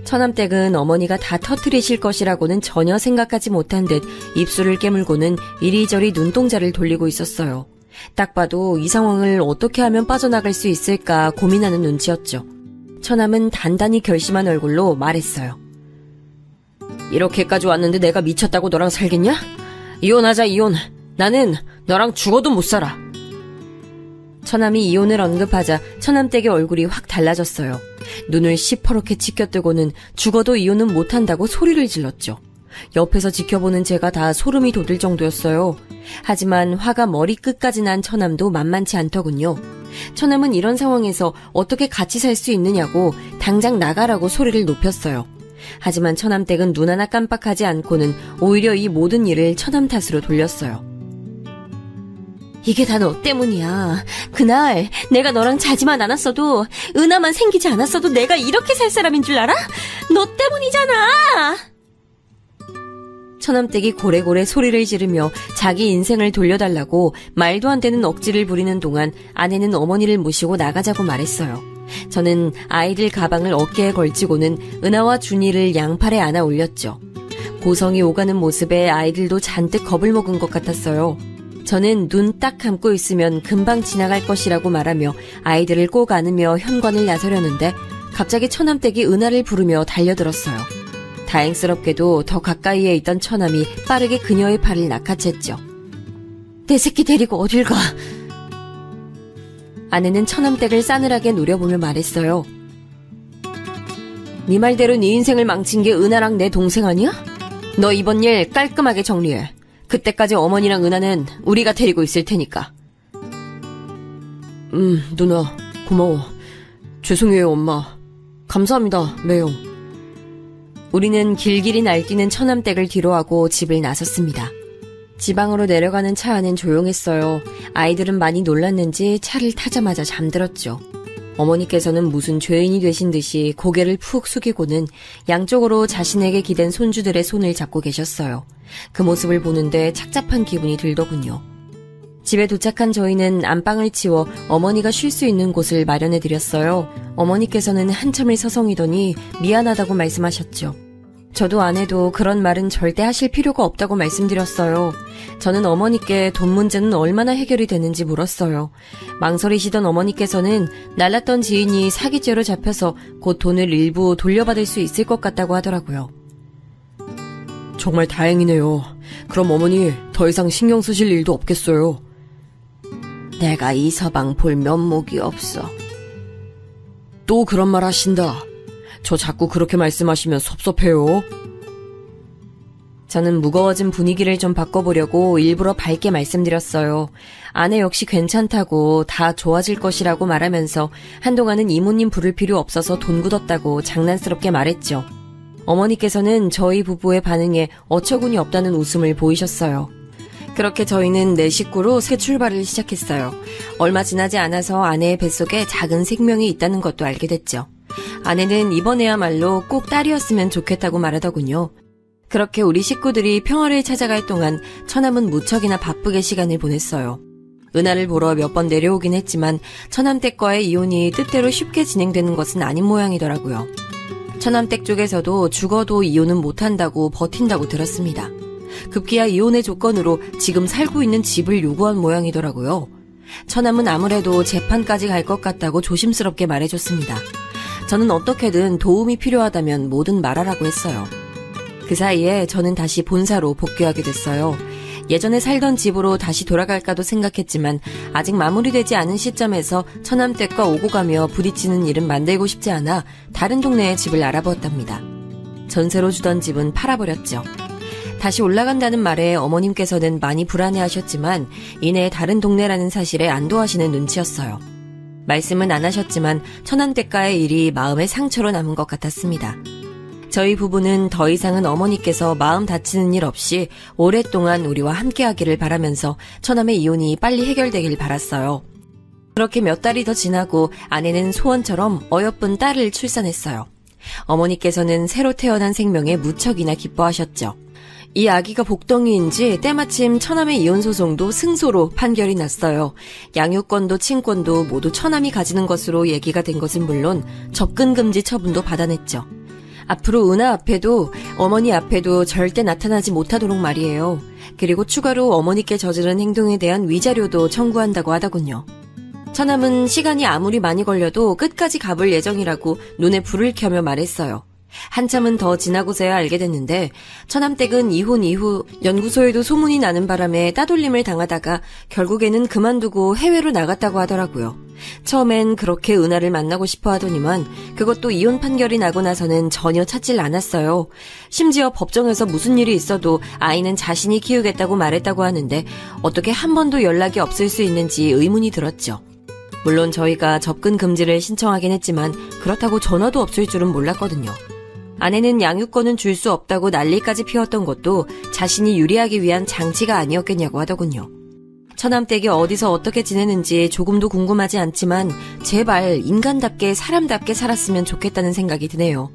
처남댁은 어머니가 다 터뜨리실 것이라고는 전혀 생각하지 못한 듯 입술을 깨물고는 이리저리 눈동자를 돌리고 있었어요. 딱 봐도 이 상황을 어떻게 하면 빠져나갈 수 있을까 고민하는 눈치였죠. 처남은 단단히 결심한 얼굴로 말했어요. 이렇게까지 왔는데 내가 미쳤다고 너랑 살겠냐? 이혼하자, 이혼. 나는 너랑 죽어도 못 살아. 처남이 이혼을 언급하자 처남댁의 얼굴이 확 달라졌어요. 눈을 시퍼렇게 치켜뜨고는 죽어도 이혼은 못한다고 소리를 질렀죠. 옆에서 지켜보는 제가 다 소름이 돋을 정도였어요. 하지만 화가 머리끝까지 난 처남도 만만치 않더군요. 처남은 이런 상황에서 어떻게 같이 살 수 있느냐고 당장 나가라고 소리를 높였어요. 하지만 처남댁은 눈 하나 깜빡하지 않고는 오히려 이 모든 일을 처남 탓으로 돌렸어요. 이게 다 너 때문이야. 그날 내가 너랑 자지만 않았어도 은하만 생기지 않았어도 내가 이렇게 살 사람인 줄 알아? 너 때문이잖아. 처남댁이 고래고래 소리를 지르며 자기 인생을 돌려달라고 말도 안 되는 억지를 부리는 동안 아내는 어머니를 모시고 나가자고 말했어요. 저는 아이들 가방을 어깨에 걸치고는 은하와 준이를 양팔에 안아 올렸죠. 고성이 오가는 모습에 아이들도 잔뜩 겁을 먹은 것 같았어요. 저는 눈 딱 감고 있으면 금방 지나갈 것이라고 말하며 아이들을 꼭 안으며 현관을 나서려는데 갑자기 처남댁이 은하를 부르며 달려들었어요. 다행스럽게도 더 가까이에 있던 처남이 빠르게 그녀의 팔을 낚아챘죠. 내 새끼 데리고 어딜 가? 아내는 처남댁을 싸늘하게 노려보며 말했어요. 네 말대로 네 인생을 망친 게 은하랑 내 동생 아니야? 너 이번 일 깔끔하게 정리해. 그때까지 어머니랑 은하는 우리가 데리고 있을 테니까. 누나, 고마워. 죄송해요, 엄마. 감사합니다, 매형. 우리는 길길이 날뛰는 처남댁을 뒤로하고 집을 나섰습니다. 지방으로 내려가는 차 안은 조용했어요. 아이들은 많이 놀랐는지 차를 타자마자 잠들었죠. 어머니께서는 무슨 죄인이 되신 듯이 고개를 푹 숙이고는 양쪽으로 자신에게 기댄 손주들의 손을 잡고 계셨어요. 그 모습을 보는데 착잡한 기분이 들더군요. 집에 도착한 저희는 안방을 치워 어머니가 쉴 수 있는 곳을 마련해드렸어요. 어머니께서는 한참을 서성이더니 미안하다고 말씀하셨죠. 저도 아내도 그런 말은 절대 하실 필요가 없다고 말씀드렸어요. 저는 어머니께 돈 문제는 얼마나 해결이 되는지 물었어요. 망설이시던 어머니께서는 날랐던 지인이 사기죄로 잡혀서 곧 돈을 일부 돌려받을 수 있을 것 같다고 하더라고요. 정말 다행이네요. 그럼 어머니 더 이상 신경 쓰실 일도 없겠어요. 내가 이 서방 볼 면목이 없어. 또 그런 말 하신다. 저 자꾸 그렇게 말씀하시면 섭섭해요. 저는 무거워진 분위기를 좀 바꿔보려고 일부러 밝게 말씀드렸어요. 아내 역시 괜찮다고 다 좋아질 것이라고 말하면서 한동안은 이모님 부를 필요 없어서 돈 굳었다고 장난스럽게 말했죠. 어머니께서는 저희 부부의 반응에 어처구니 없다는 웃음을 보이셨어요. 그렇게 저희는 네 식구로 새 출발을 시작했어요. 얼마 지나지 않아서 아내의 뱃속에 작은 생명이 있다는 것도 알게 됐죠. 아내는 이번에야말로 꼭 딸이었으면 좋겠다고 말하더군요. 그렇게 우리 식구들이 평화를 찾아갈 동안 처남은 무척이나 바쁘게 시간을 보냈어요. 은하를 보러 몇 번 내려오긴 했지만 처남댁과의 이혼이 뜻대로 쉽게 진행되는 것은 아닌 모양이더라고요. 처남댁 쪽에서도 죽어도 이혼은 못한다고 버틴다고 들었습니다. 급기야 이혼의 조건으로 지금 살고 있는 집을 요구한 모양이더라고요. 처남은 아무래도 재판까지 갈 것 같다고 조심스럽게 말해줬습니다. 저는 어떻게든 도움이 필요하다면 뭐든 말하라고 했어요. 그 사이에 저는 다시 본사로 복귀하게 됐어요. 예전에 살던 집으로 다시 돌아갈까도 생각했지만 아직 마무리되지 않은 시점에서 처남댁과 오고 가며 부딪히는 일은 만들고 싶지 않아 다른 동네에 집을 알아보았답니다. 전세로 주던 집은 팔아버렸죠. 다시 올라간다는 말에 어머님께서는 많이 불안해하셨지만 이내 다른 동네라는 사실에 안도하시는 눈치였어요. 말씀은 안 하셨지만 처남댁과의 일이 마음의 상처로 남은 것 같았습니다. 저희 부부는 더 이상은 어머니께서 마음 다치는 일 없이 오랫동안 우리와 함께하기를 바라면서 처남의 이혼이 빨리 해결되길 바랐어요. 그렇게 몇 달이 더 지나고 아내는 소원처럼 어여쁜 딸을 출산했어요. 어머니께서는 새로 태어난 생명에 무척이나 기뻐하셨죠. 이 아기가 복덩이인지 때마침 처남의 이혼 소송도 승소로 판결이 났어요. 양육권도 친권도 모두 처남이 가지는 것으로 얘기가 된 것은 물론 접근 금지 처분도 받아냈죠. 앞으로 은하 앞에도 어머니 앞에도 절대 나타나지 못하도록 말이에요. 그리고 추가로 어머니께 저지른 행동에 대한 위자료도 청구한다고 하더군요. 처남은 시간이 아무리 많이 걸려도 끝까지 가볼 예정이라고 눈에 불을 켜며 말했어요. 한참은 더 지나고서야 알게 됐는데 처남댁은 이혼 이후 연구소에도 소문이 나는 바람에 따돌림을 당하다가 결국에는 그만두고 해외로 나갔다고 하더라고요. 처음엔 그렇게 은하를 만나고 싶어 하더니만 그것도 이혼 판결이 나고 나서는 전혀 찾질 않았어요. 심지어 법정에서 무슨 일이 있어도 아이는 자신이 키우겠다고 말했다고 하는데 어떻게 한 번도 연락이 없을 수 있는지 의문이 들었죠. 물론 저희가 접근 금지를 신청하긴 했지만 그렇다고 전화도 없을 줄은 몰랐거든요. 아내는 양육권은 줄 수 없다고 난리까지 피웠던 것도 자신이 유리하기 위한 장치가 아니었겠냐고 하더군요. 처남댁이 어디서 어떻게 지내는지 조금도 궁금하지 않지만 제발 인간답게 사람답게 살았으면 좋겠다는 생각이 드네요.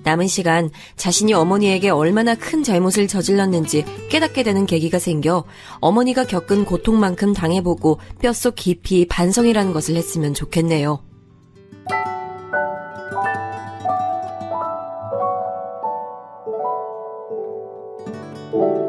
남은 시간 자신이 어머니에게 얼마나 큰 잘못을 저질렀는지 깨닫게 되는 계기가 생겨 어머니가 겪은 고통만큼 당해보고 뼛속 깊이 반성이라는 것을 했으면 좋겠네요. you.